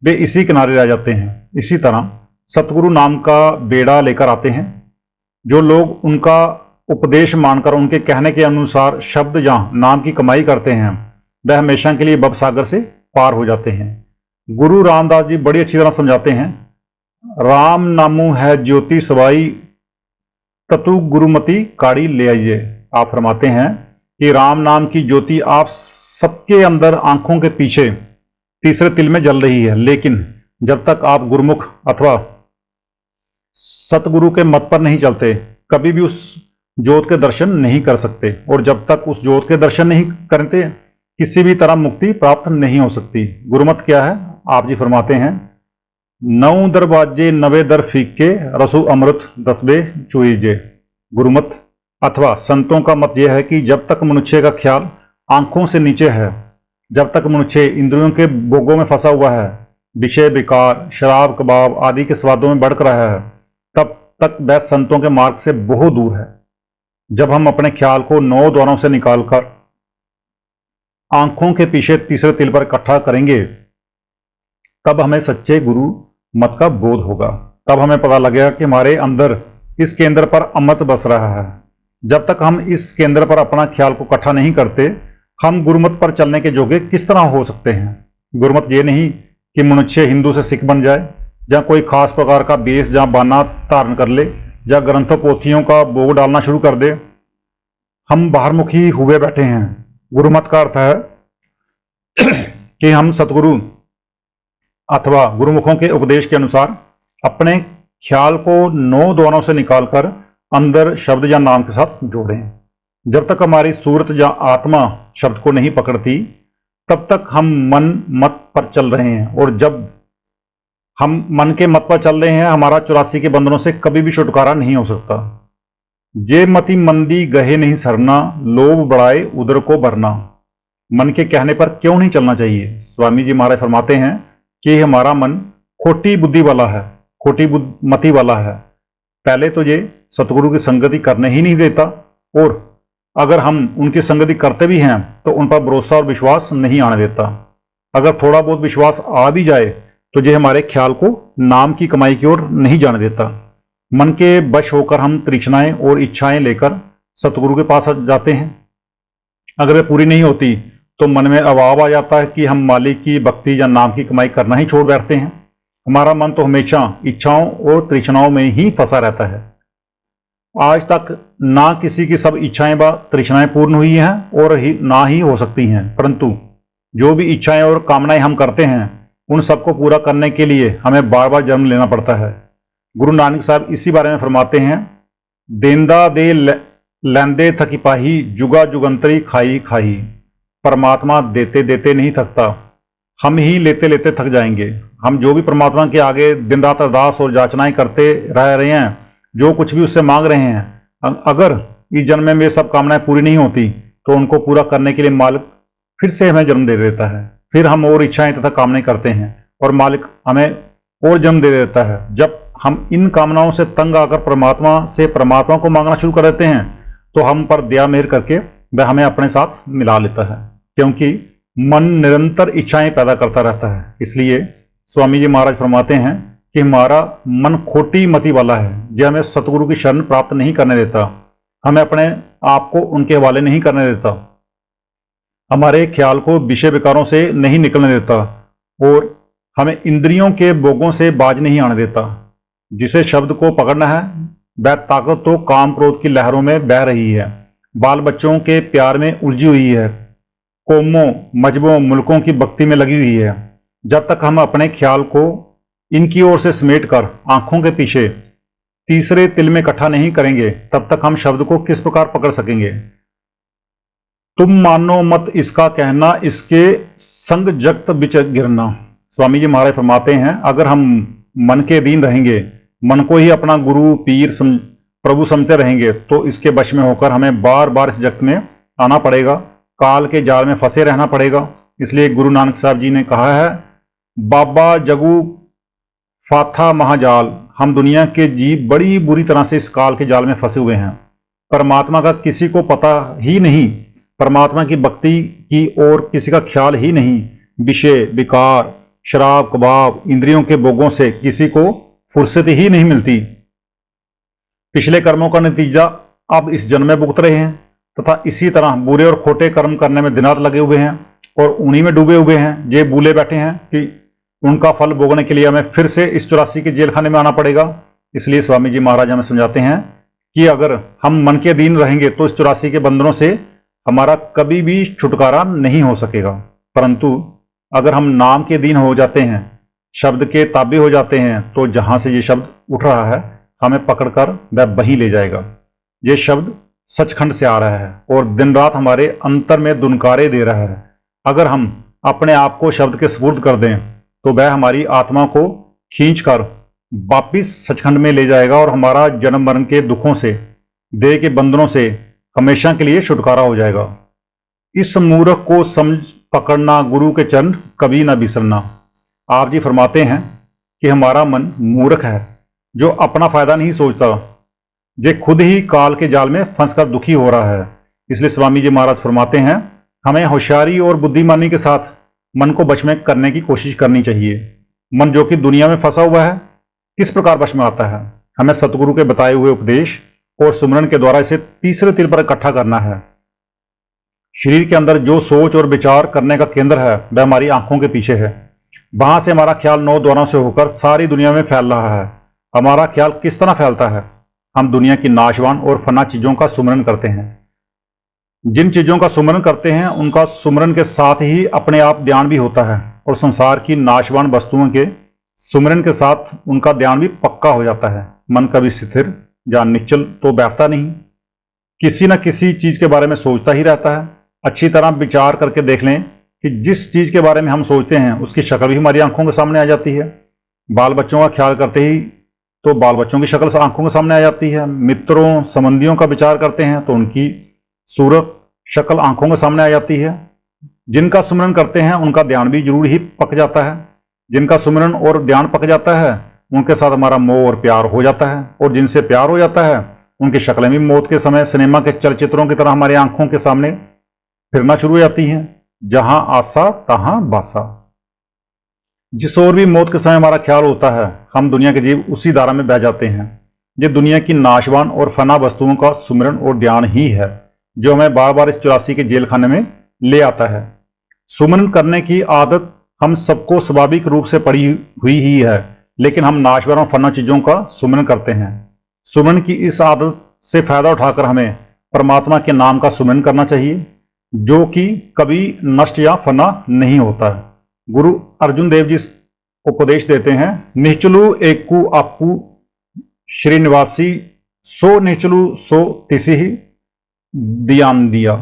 वे इसी किनारे रह जाते हैं। इसी तरह सतगुरु नाम का बेड़ा लेकर आते हैं। जो लोग उनका उपदेश मानकर उनके कहने के अनुसार शब्द या नाम की कमाई करते हैं वह हमेशा के लिए भवसागर से पार हो जाते हैं। गुरु रामदास जी बड़ी अच्छी तरह समझाते हैं, राम नामू है ज्योति सवाई ततु गुरुमति काड़ी ले आइए। आप फरमाते हैं कि राम नाम की ज्योति आप सबके अंदर आंखों के पीछे तीसरे तिल में जल रही है, लेकिन जब तक आप गुरुमुख अथवा सतगुरु के मत पर नहीं चलते कभी भी उस ज्योत के दर्शन नहीं कर सकते, और जब तक उस ज्योत के दर्शन नहीं करते किसी भी तरह मुक्ति प्राप्त नहीं हो सकती। गुरुमत क्या है? आप जी फरमाते हैं, 9 दरवाजे 9 दर फीके रसू अमृत 10 चुईजे। गुरुमत अथवा संतों का मत यह है कि जब तक मनुष्य का ख्याल आंखों से नीचे है, जब तक मनुष्य इंद्रियों के भोगों में फंसा हुआ है, विषय विकार शराब कबाब आदि के स्वादों में भड़क रहा है, तब तक वह संतों के मार्ग से बहुत दूर है। जब हम अपने ख्याल को 9 द्वारों से निकालकर आंखों के पीछे तीसरे तिल पर इकट्ठा करेंगे तब हमें सच्चे गुरु मत का बोध होगा। तब हमें पता लगेगा कि हमारे अंदर इस केंद्र पर अमृत बस रहा है। जब तक हम इस केंद्र पर अपना ख्याल को इकट्ठा नहीं करते, हम गुरुमत पर चलने के जोगे किस तरह हो सकते हैं। गुरुमत ये नहीं कि मनुष्य हिंदू से सिख बन जाए, या कोई खास प्रकार का बेस जहाँ बाना धारण कर ले, या ग्रंथों पोथियों का भोग डालना शुरू कर दे। हम बाहरमुखी हुए बैठे हैं। गुरुमत का अर्थ है कि हम सतगुरु अथवा गुरुमुखों के उपदेश के अनुसार अपने ख्याल को 9 द्वारों से निकालकर अंदर शब्द या नाम के साथ जोड़ें। जब तक हमारी सूरत या आत्मा शब्द को नहीं पकड़ती, तब तक हम मन मत पर चल रहे हैं, और जब हम मन के मत पर चल रहे हैं, हमारा 84 के बंधनों से कभी भी छुटकारा नहीं हो सकता। जे मति मंदी गहे नहीं सरना, लोभ बढ़ाए उदर को भरना। मन के कहने पर क्यों नहीं चलना चाहिए। स्वामी जी महाराज फरमाते हैं कि हमारा मन खोटी बुद्धि वाला है, खोटी मति वाला है। पहले तो ये सतगुरु की संगति करने ही नहीं देता, और अगर हम उनकी संगति करते भी हैं तो उन पर भरोसा और विश्वास नहीं आने देता। अगर थोड़ा बहुत विश्वास आ भी जाए तो ये हमारे ख्याल को नाम की कमाई की ओर नहीं जाने देता। मन के वश होकर हम तृष्णाएं और इच्छाएं लेकर सतगुरु के पास जाते हैं। अगर वे पूरी नहीं होती तो मन में अभाव आ जाता है कि हम मालिक की भक्ति या नाम की कमाई करना ही छोड़ बैठते हैं। हमारा मन तो हमेशा इच्छाओं और तृष्णाओं में ही फंसा रहता है। आज तक ना किसी की सब इच्छाएं व तृष्णाएं पूर्ण हुई हैं और ना ही हो सकती हैं, परंतु जो भी इच्छाएं और कामनाएं हम करते हैं, उन सबको पूरा करने के लिए हमें बार बार जन्म लेना पड़ता है। गुरु नानक साहब इसी बारे में फरमाते हैं, देंदा दे लैंदे थकी पाही, जुगा जुगंतरी खाई खाई। परमात्मा देते देते नहीं थकता, हम ही लेते लेते थक जाएंगे। हम जो भी परमात्मा के आगे दिन रात अरदास और याचनाएं करते रह रहे हैं, जो कुछ भी उससे मांग रहे हैं, अगर इस जन्म में सब कामनाएं पूरी नहीं होती तो उनको पूरा करने के लिए मालिक फिर से हमें जन्म दे देता है। फिर हम और इच्छाएं तथा कामनाएं करते हैं और मालिक हमें और जन्म दे देता है। जब हम इन कामनाओं से तंग आकर परमात्मा को मांगना शुरू कर देते हैं तो हम पर दया मेहर करके वह हमें अपने साथ मिला लेता है, क्योंकि मन निरंतर इच्छाएं पैदा करता रहता है। इसलिए स्वामी जी महाराज फरमाते हैं कि हमारा मन खोटी मति वाला है, जो हमें सतगुरु की शरण प्राप्त नहीं करने देता, हमें अपने आप को उनके हवाले नहीं करने देता, हमारे ख्याल को विषय विकारों से नहीं निकलने देता, और हमें इंद्रियों के भोगों से बाज नहीं आने देता। जिसे शब्द को पकड़ना है वह ताकत तो काम क्रोध की लहरों में बह रही है, बाल बच्चों के प्यार में उलझी हुई है, कौमों मजहबों मुल्कों की भक्ति में लगी हुई है। जब तक हम अपने ख्याल को इनकी ओर से समेटकर आंखों के पीछे तीसरे तिल में इकट्ठा नहीं करेंगे, तब तक हम शब्द को किस प्रकार पकड़ सकेंगे। तुम मानो मत इसका कहना, इसके संग जगत बिच गिरना। स्वामी जी महाराज फरमाते हैं, अगर हम मन के अधीन रहेंगे, मन को ही अपना गुरु पीर प्रभु समझते रहेंगे, तो इसके वश में होकर हमें बार बार इस जगत में आना पड़ेगा, काल के जाल में फंसे रहना पड़ेगा। इसलिए गुरु नानक साहब जी ने कहा है, बाबा जगू फाथा महाजाल। हम दुनिया के जीव बड़ी बुरी तरह से इस काल के जाल में फंसे हुए हैं। परमात्मा का किसी को पता ही नहीं, परमात्मा की भक्ति की और किसी का ख्याल ही नहीं। विषय विकार शराब कबाब इंद्रियों के भोगों से किसी को फुर्सत ही नहीं मिलती। पिछले कर्मों का नतीजा अब इस जन्म में भुगत रहे हैं, तथा इसी तरह बुरे और खोटे कर्म करने में दिन रात लगे हुए हैं और उन्हीं में डूबे हुए हैं। ये भूले बैठे हैं कि उनका फल भोगने के लिए हमें फिर से इस 84 के जेल खाने में आना पड़ेगा। इसलिए स्वामी जी महाराज हमें समझाते हैं कि अगर हम मन के अधीन रहेंगे तो इस 84 के बंधनों से हमारा कभी भी छुटकारा नहीं हो सकेगा। परंतु अगर हम नाम के अधीन हो जाते हैं, शब्द के ताबे हो जाते हैं, तो जहां से ये शब्द उठ रहा है हमें पकड़कर वह वहीं ले जाएगा। ये शब्द सचखंड से आ रहा है और दिन रात हमारे अंतर में दुनकारे दे रहा है। अगर हम अपने आप को शब्द के सुपुर्द कर दें तो वह हमारी आत्मा को खींचकर वापिस सचखंड में ले जाएगा और हमारा जन्म मरण के दुखों से, देह के बंधनों से हमेशा के लिए छुटकारा हो जाएगा। इस मूर्ख को समझ पकड़ना, गुरु के चरण कभी ना बिसरना। आप जी फरमाते हैं कि हमारा मन मूर्ख है जो अपना फायदा नहीं सोचता, जे खुद ही काल के जाल में फंसकर दुखी हो रहा है। इसलिए स्वामी जी महाराज फरमाते हैं, हमें होशियारी और बुद्धिमानी के साथ मन को वश में करने की कोशिश करनी चाहिए। मन जो कि दुनिया में फंसा हुआ है किस प्रकार वश में आता है। हमें सतगुरु के बताए हुए उपदेश और सुमरन के द्वारा इसे तीसरे तिल पर इकट्ठा करना है। शरीर के अंदर जो सोच और विचार करने का केंद्र है वह हमारी आंखों के पीछे है। वहां से हमारा ख्याल 9 द्वारों से होकर सारी दुनिया में फैल रहा है। हमारा ख्याल किस तरह फैलता है? हम दुनिया की नाशवान और फना चीजों का सुमरन करते हैं। जिन चीजों का सुमरन करते हैं उनका सुमरन के साथ ही अपने आप ध्यान भी होता है, और संसार की नाशवान वस्तुओं के सुमरन के साथ उनका ध्यान भी पक्का हो जाता है। मन कभी स्थिर या निश्चल तो बैठता नहीं, किसी न किसी चीज के बारे में सोचता ही रहता है। अच्छी तरह विचार करके देख लें कि जिस चीज के बारे में हम सोचते हैं उसकी शक्ल भी हमारी आंखों के सामने आ जाती है। बाल बच्चों का ख्याल करते ही तो बाल बच्चों की शक्ल आंखों के सामने आ जाती है। मित्रों संबंधियों का विचार करते हैं तो उनकी सूरत शक्ल आंखों के सामने आ जाती है। जिनका सुमरन करते हैं उनका ध्यान भी जरूर ही पक जाता है। जिनका सुमरन और ध्यान पक जाता है उनके साथ हमारा मोह और प्यार हो जाता है, और जिनसे प्यार हो जाता है उनकी शक्लें भी मौत के समय सिनेमा के चलचित्रों की तरह हमारी आंखों के सामने फिरना शुरू हो जाती हैं। जहां आशा तहां बासा। जिस ओर भी मौत के समय हमारा ख्याल होता है हम दुनिया के जीव उसी धारा में बह जाते हैं। ये दुनिया की नाशवान और फना वस्तुओं का सुमरन और ध्यान ही है जो हमें बार बार इस 84 के जेल खाने में ले आता है। सुमरन करने की आदत हम सबको स्वाभाविक रूप से पड़ी हुई ही है, लेकिन हम नाशवान और फना चीजों का सुमरन करते हैं। सुमरन की इस आदत से फायदा उठाकर हमें परमात्मा के नाम का सुमरन करना चाहिए, जो कि कभी नष्ट या फना नहीं होता है। गुरु अर्जुन देव जी उपदेश देते हैं, निचलू एकू आपू श्रीनिवासी सो निचलू सो तिसी ही दियान दिया।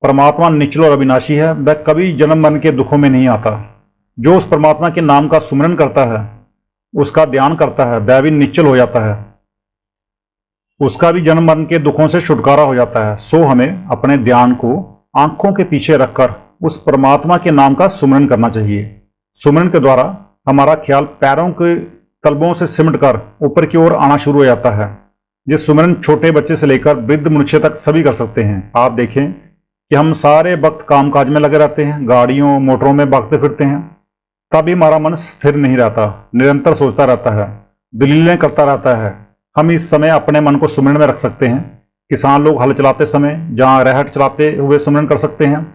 परमात्मा निचलो और अविनाशी है, वह कभी जन्म मरण के दुखों में नहीं आता। जो उस परमात्मा के नाम का सुमरन करता है, उसका ध्यान करता है, वह भी निश्चल हो जाता है, उसका भी जन्म मरण के दुखों से छुटकारा हो जाता है। सो हमें अपने ध्यान को आंखों के पीछे रखकर उस परमात्मा के नाम का सुमरन करना चाहिए। सुमरन के द्वारा हमारा ख्याल पैरों के तलबों से सिमटकर ऊपर की ओर आना शुरू हो जाता है। ये सुमरन छोटे बच्चे से लेकर वृद्ध मनुष्य तक सभी कर सकते हैं। आप देखें कि हम सारे वक्त कामकाज में लगे रहते हैं, गाड़ियों मोटरों में भागते फिरते हैं, तभी हमारा मन स्थिर नहीं रहता, निरंतर सोचता रहता है, दलीलें करता रहता है। हम इस समय अपने मन को सुमरन में रख सकते हैं। किसान लोग हल चलाते समय जहां रहट चलाते हुए सुमरन कर सकते हैं।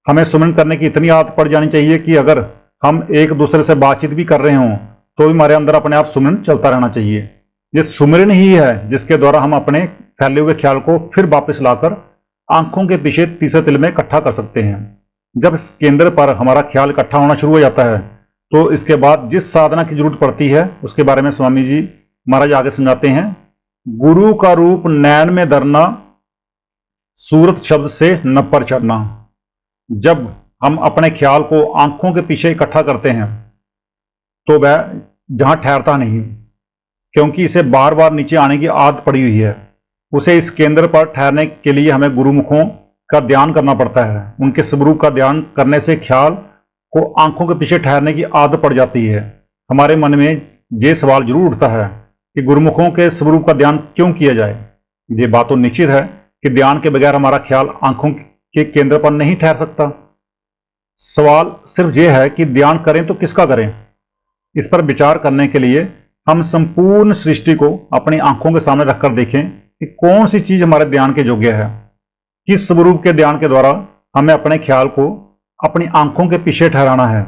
हमें सुमरन करने की इतनी आदत पड़ जानी चाहिए कि अगर हम एक दूसरे से बातचीत भी कर रहे हों तो भी हमारे अंदर अपने आप सुमरन चलता रहना चाहिए। ये सुमरन ही है जिसके द्वारा हम अपने फैले हुए ख्याल को फिर वापस लाकर आंखों के पीछे तीसरे तिल में इकट्ठा कर सकते हैं। जब इस केंद्र पर हमारा ख्याल इकट्ठा होना शुरू हो जाता है तो इसके बाद जिस साधना की जरूरत पड़ती है उसके बारे में स्वामी जी महाराज आगे समझाते हैं। गुरु का रूप नैन में धरना, सूरत शब्द से न पर चढ़ना। जब हम अपने ख्याल को आंखों के पीछे इकट्ठा करते हैं तो वह जहां ठहरता नहीं, क्योंकि इसे बार बार नीचे आने की आदत पड़ी हुई है। उसे इस केंद्र पर ठहरने के लिए हमें गुरुमुखों का ध्यान करना पड़ता है। उनके स्वरूप का ध्यान करने से ख्याल को आंखों के पीछे ठहरने की आदत पड़ जाती है। हमारे मन में ये सवाल जरूर उठता है कि गुरुमुखों के स्वरूप का ध्यान क्यों किया जाए। ये बात तो निश्चित है कि ध्यान के बगैर हमारा ख्याल आंखों के केंद्र पर नहीं ठहर सकता। सवाल सिर्फ यह है कि ध्यान करें तो किसका करें। इस पर विचार करने के लिए हम संपूर्ण सृष्टि को अपनी आंखों के सामने रखकर देखें कि कौन सी चीज हमारे ध्यान के योग्य है। किस स्वरूप के ध्यान के द्वारा हमें अपने ख्याल को अपनी आंखों के पीछे ठहराना है।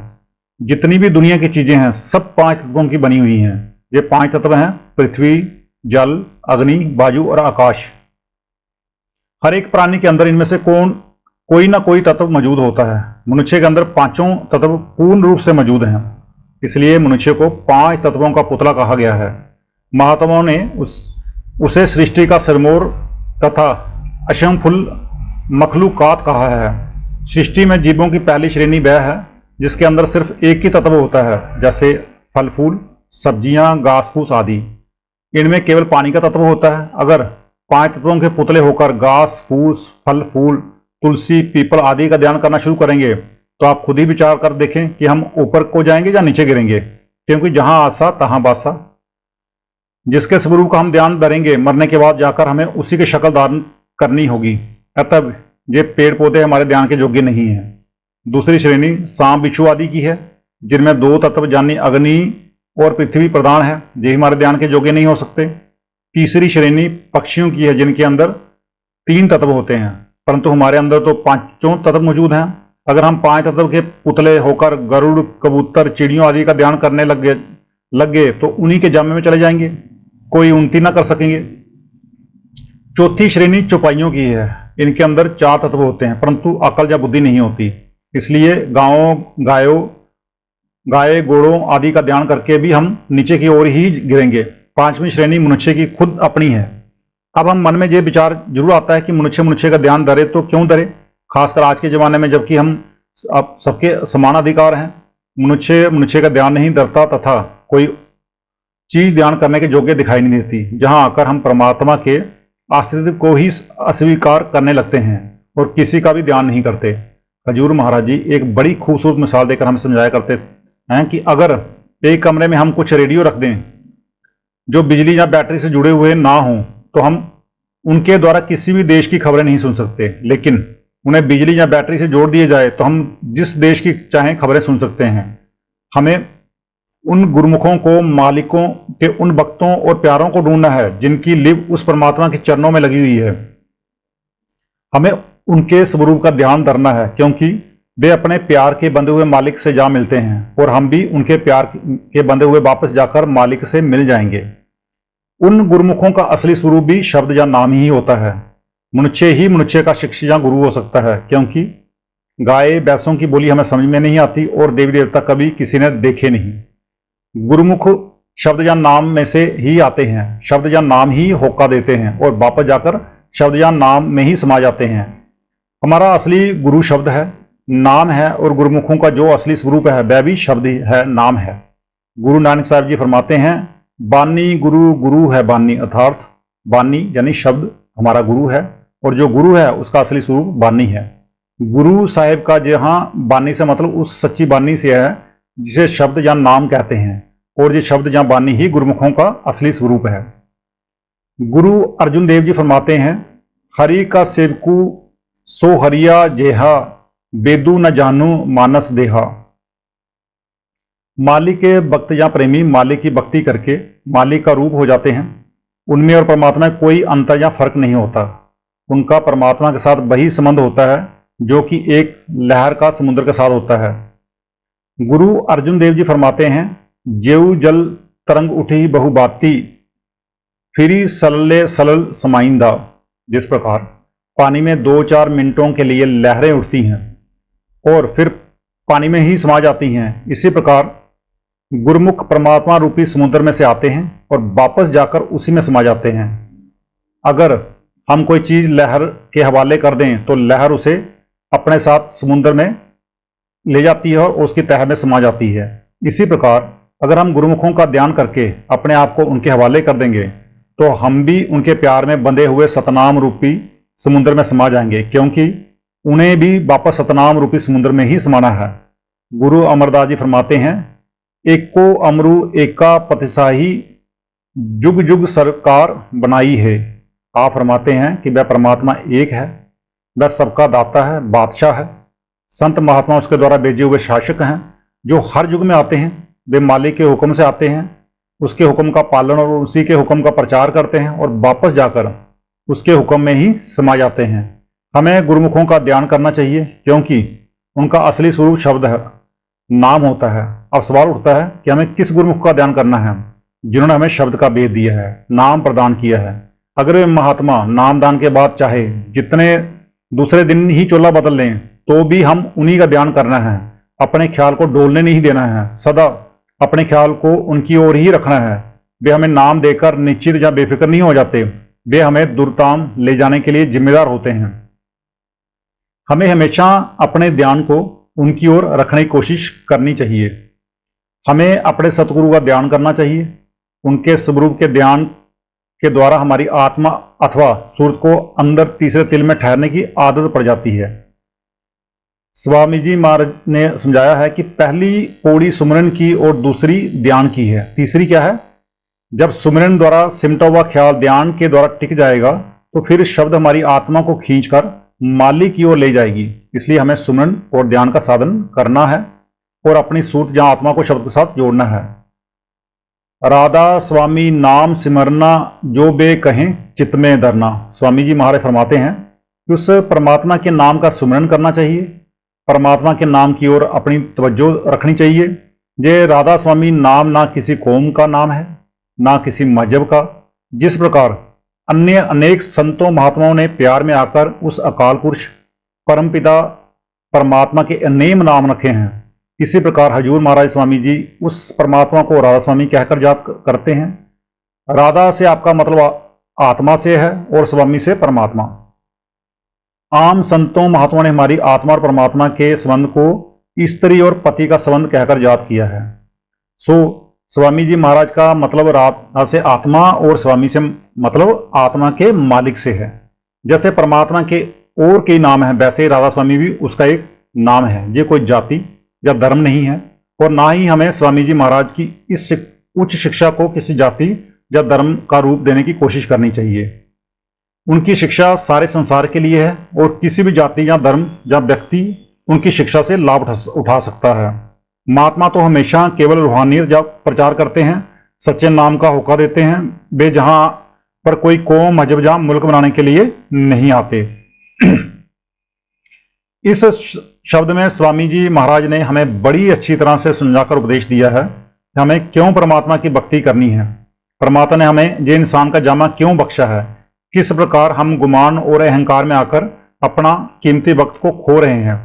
जितनी भी दुनिया की चीजें हैं सब 5 तत्वों की बनी हुई हैं। ये 5 तत्व हैं पृथ्वी, जल, अग्नि, वायु और आकाश। हर एक प्राणी के अंदर इनमें से कोई ना कोई तत्व मौजूद होता है। मनुष्य के अंदर 5 तत्व पूर्ण रूप से मौजूद हैं, इसलिए मनुष्य को 5 तत्वों का पुतला कहा गया है। महात्माओं ने उसे सृष्टि का सिरमौर तथा अशंफुल मखलूकात कहा है। सृष्टि में जीवों की पहली श्रेणी वह है जिसके अंदर सिर्फ एक ही तत्व होता है, जैसे फल फूल, सब्जियां, घास फूस आदि। इनमें केवल पानी का तत्व होता है। अगर 5 तत्वों के पुतले होकर घास फूस, फल फूल, तुलसी, पीपल आदि का ध्यान करना शुरू करेंगे तो आप खुद ही विचार कर देखें कि हम ऊपर को जाएंगे या नीचे गिरेंगे, क्योंकि जहां आशा तहां बासा। जिसके स्वरूप का हम ध्यान धरेंगे मरने के बाद जाकर हमें उसी की शक्ल धारण करनी होगी। अतः ये पेड़ पौधे हमारे ध्यान के योग्य नहीं है। दूसरी श्रेणी सांप बिच्छू आदि की है, जिनमें 2 तत्व यानी अग्नि और पृथ्वी प्रधान है। ये हमारे ध्यान के योग्य नहीं हो सकते। तीसरी श्रेणी पक्षियों की है जिनके अंदर 3 तत्व होते हैं, परंतु हमारे अंदर तो 5 तत्व मौजूद हैं। अगर हम 5 तत्व के पुतले होकर गरुड़, कबूतर, चिड़ियों आदि का ध्यान करने लग गए तो उन्हीं के जामे में चले जाएंगे, कोई उन्नति ना कर सकेंगे। चौथी श्रेणी चौपाइयों की है। इनके अंदर 4 तत्व होते हैं परंतु अकल या बुद्धि नहीं होती, इसलिए गाय घोड़ों आदि का ध्यान करके भी हम नीचे की ओर ही गिरेंगे। 5वीं श्रेणी मनुष्य की खुद अपनी है। अब हम मन में ये विचार जरूर आता है कि मनुष्य का ध्यान धरे तो क्यों धरे, खासकर आज के ज़माने में जबकि हम अब सबके समान अधिकार हैं। मनुष्य का ध्यान नहीं धरता तथा कोई चीज ध्यान करने के योग्य दिखाई नहीं देती, जहां आकर हम परमात्मा के अस्तित्व को ही अस्वीकार करने लगते हैं और किसी का भी ध्यान नहीं करते। खजूर महाराज जी एक बड़ी खूबसूरत मिसाल देकर हमें समझाया करते हैं कि अगर एक कमरे में हम कुछ रेडियो रख दें जो बिजली या बैटरी से जुड़े हुए ना हों तो हम उनके द्वारा किसी भी देश की खबरें नहीं सुन सकते, लेकिन उन्हें बिजली या बैटरी से जोड़ दिए जाए तो हम जिस देश की चाहें खबरें सुन सकते हैं। हमें उन गुरुमुखों को, मालिकों के उन भक्तों और प्यारों को ढूंढना है जिनकी लिव उस परमात्मा के चरणों में लगी हुई है। हमें उनके स्वरूप का ध्यान धरना है क्योंकि वे अपने प्यार के बंधे हुए मालिक से जा मिलते हैं और हम भी उनके प्यार के बंधे हुए वापस जाकर मालिक से मिल जाएंगे। उन गुरुमुखों का असली स्वरूप भी शब्द या नाम ही होता है। मनुष्य ही मनुष्य का शिक्षक या गुरु हो सकता है, क्योंकि गाय भैंसों की बोली हमें समझ में नहीं आती और देवी देवता कभी किसी ने देखे नहीं। गुरुमुख शब्द या नाम में से ही आते हैं, शब्द या नाम ही होका देते हैं और वापस जाकर शब्द या नाम में ही समा जाते हैं। हमारा असली गुरु शब्द है, नाम है और गुरुमुखों का जो असली स्वरूप है वह भी शब्द है, नाम है। गुरु नानक साहब जी फरमाते हैं, बानी गुरु, गुरु है बानी, अर्थात बानी यानी शब्द हमारा गुरु है और जो गुरु है उसका असली स्वरूप बानी है। गुरु साहिब का जहां बानी से मतलब उस सच्ची बानी से है जिसे शब्द या नाम कहते हैं और ये शब्द या बानी ही गुरुमुखों का असली स्वरूप है। गुरु अर्जुन देव जी फरमाते हैं, हरि का सेवकू सो हरिया जेहा, बेदू न जानू मानस देहा। मालिक के भक्त या प्रेमी मालिक की भक्ति करके मालिक का रूप हो जाते हैं। उनमें और परमात्मा में कोई अंतर या फर्क नहीं होता। उनका परमात्मा के साथ वही संबंध होता है जो कि एक लहर का समुद्र के साथ होता है। गुरु अर्जुन देव जी फरमाते हैं, जेऊ जल तरंग उठी बहुबाती, फिरी सलले सलल समाइंदा। जिस प्रकार पानी में 2-4 मिनटों के लिए लहरें उठती हैं और फिर पानी में ही समा जाती हैं, इसी प्रकार गुरुमुख परमात्मा रूपी समुद्र में से आते हैं और वापस जाकर उसी में समा जाते हैं। अगर हम कोई चीज लहर के हवाले कर दें तो लहर उसे अपने साथ समुद्र में ले जाती है और उसकी तह में समा जाती है। इसी प्रकार अगर हम गुरुमुखों का ध्यान करके अपने आप को उनके हवाले कर देंगे तो हम भी उनके प्यार में बंधे हुए सतनाम रूपी समुद्र में समा जाएंगे, क्योंकि उन्हें भी वापस सतनाम रूपी समुद्र में ही समाना है। गुरु अमरदास जी फरमाते हैं, एको अमरु एका पतिशाही, जुग जुग सरकार बनाई है। आप फरमाते हैं कि वह परमात्मा एक है, वह सबका दाता है, बादशाह है। संत महात्मा उसके द्वारा भेजे हुए शासक हैं जो हर युग में आते हैं। वे मालिक के हुक्म से आते हैं, उसके हुक्म का पालन और उसी के हुक्म का प्रचार करते हैं और वापस जाकर उसके हुक्म में ही समा जाते हैं। हमें गुरुमुखों का ध्यान करना चाहिए क्योंकि उनका असली स्वरूप शब्द है, नाम होता है। अब सवाल उठता है कि हमें किस गुरुमुख का ध्यान करना है जिन्होंने हमें शब्द का भेद दिया है, नाम प्रदान किया है। अगर वे महात्मा नामदान के बाद चाहे जितने दूसरे दिन ही चोला बदल लें तो भी हम उन्हीं का ध्यान करना है। अपने ख्याल को डोलने नहीं देना है, सदा अपने ख्याल को उनकी ओर ही रखना है। वे हमें नाम देकर निश्चित या बेफिक्र नहीं हो जाते, वे हमें दुर्ताम ले जाने के लिए जिम्मेदार होते हैं। हमें हमेशा अपने ध्यान को उनकी ओर रखने की कोशिश करनी चाहिए। हमें अपने सतगुरु का ध्यान करना चाहिए। उनके स्वरूप के ध्यान के द्वारा हमारी आत्मा अथवा सूरत को अंदर तीसरे तिल में ठहरने की आदत पड़ जाती है। स्वामी जी महाराज ने समझाया है कि पहली पौड़ी सुमरन की और दूसरी ध्यान की है, तीसरी क्या है? जब सुमरन द्वारा सिमटा हुआ ख्याल ध्यान के द्वारा टिक जाएगा तो फिर शब्द हमारी आत्मा को खींचकर मालिक की ओर ले जाएगी। इसलिए हमें सुमरन और ध्यान का साधन करना है और अपनी सूरत या आत्मा को शब्द के साथ जोड़ना है। राधा स्वामी नाम सिमरना जो बे कहें चित्त में धरना। स्वामी जी महाराज फरमाते हैं कि उस परमात्मा के नाम का सुमरन करना चाहिए, परमात्मा के नाम की ओर अपनी तवज्जो रखनी चाहिए। ये राधा स्वामी नाम ना किसी कौम का नाम है, ना किसी मजहब का। जिस प्रकार अन्य अनेक संतों महात्माओं ने प्यार में आकर उस अकाल पुरुष परमपिता परमात्मा के अनेम नाम रखे हैं, इसी प्रकार हजूर महाराज स्वामी जी उस परमात्मा को राधा स्वामी कहकर याद करते हैं। राधा से आपका मतलब आत्मा से है और स्वामी से परमात्मा। आम संतों महात्माओं ने हमारी आत्मा और परमात्मा के संबंध को स्त्री और पति का संबंध कहकर याद किया है। स्वामी जी महाराज का मतलब राधा से आत्मा और स्वामी से मतलब आत्मा के मालिक से है। जैसे परमात्मा के और कई नाम हैं, वैसे राधा स्वामी भी उसका एक नाम है। ये कोई जाति या धर्म नहीं है और ना ही हमें स्वामी जी महाराज की इस उच्च शिक्षा को किसी जाति या धर्म का रूप देने की कोशिश करनी चाहिए। उनकी शिक्षा सारे संसार के लिए है और किसी भी जाति या धर्म या व्यक्ति उनकी शिक्षा से लाभ उठा सकता है। महात्मा तो हमेशा केवल रूहानियत जब प्रचार करते हैं, सच्चे नाम का होका देते हैं, वे जहां पर कोई कौम मजहब या मुल्क बनाने के लिए नहीं आते। इस शब्द में स्वामी जी महाराज ने हमें बड़ी अच्छी तरह से समझाकर उपदेश दिया है कि हमें क्यों परमात्मा की भक्ति करनी है, परमात्मा ने हमें ये इंसान का जामा क्यों बख्शा है, किस प्रकार हम गुमान और अहंकार में आकर अपना कीमती वक्त को खो रहे हैं,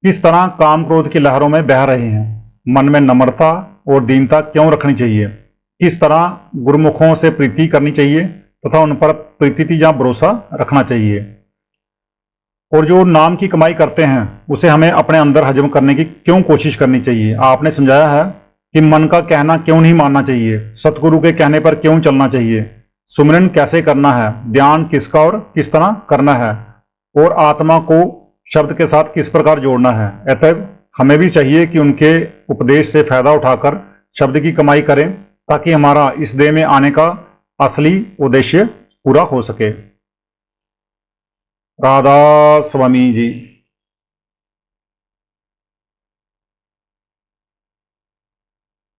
किस तरह काम क्रोध की लहरों में बह रहे हैं, मन में नम्रता और दीनता क्यों रखनी चाहिए, किस तरह गुरुमुखों से प्रीति करनी चाहिए तथा उन पर प्रीति या भरोसा रखना चाहिए, और जो नाम की कमाई करते हैं उसे हमें अपने अंदर हजम करने की क्यों कोशिश करनी चाहिए। आपने समझाया है कि मन का कहना क्यों नहीं मानना चाहिए, सतगुरु के कहने पर क्यों चलना चाहिए, सुमिरन कैसे करना है, ध्यान किसका और किस तरह करना है, और आत्मा को शब्द के साथ किस प्रकार जोड़ना है। अतः हमें भी चाहिए कि उनके उपदेश से फायदा उठाकर शब्द की कमाई करें ताकि हमारा इस देह में आने का असली उद्देश्य पूरा हो सके। राधा स्वामी जी।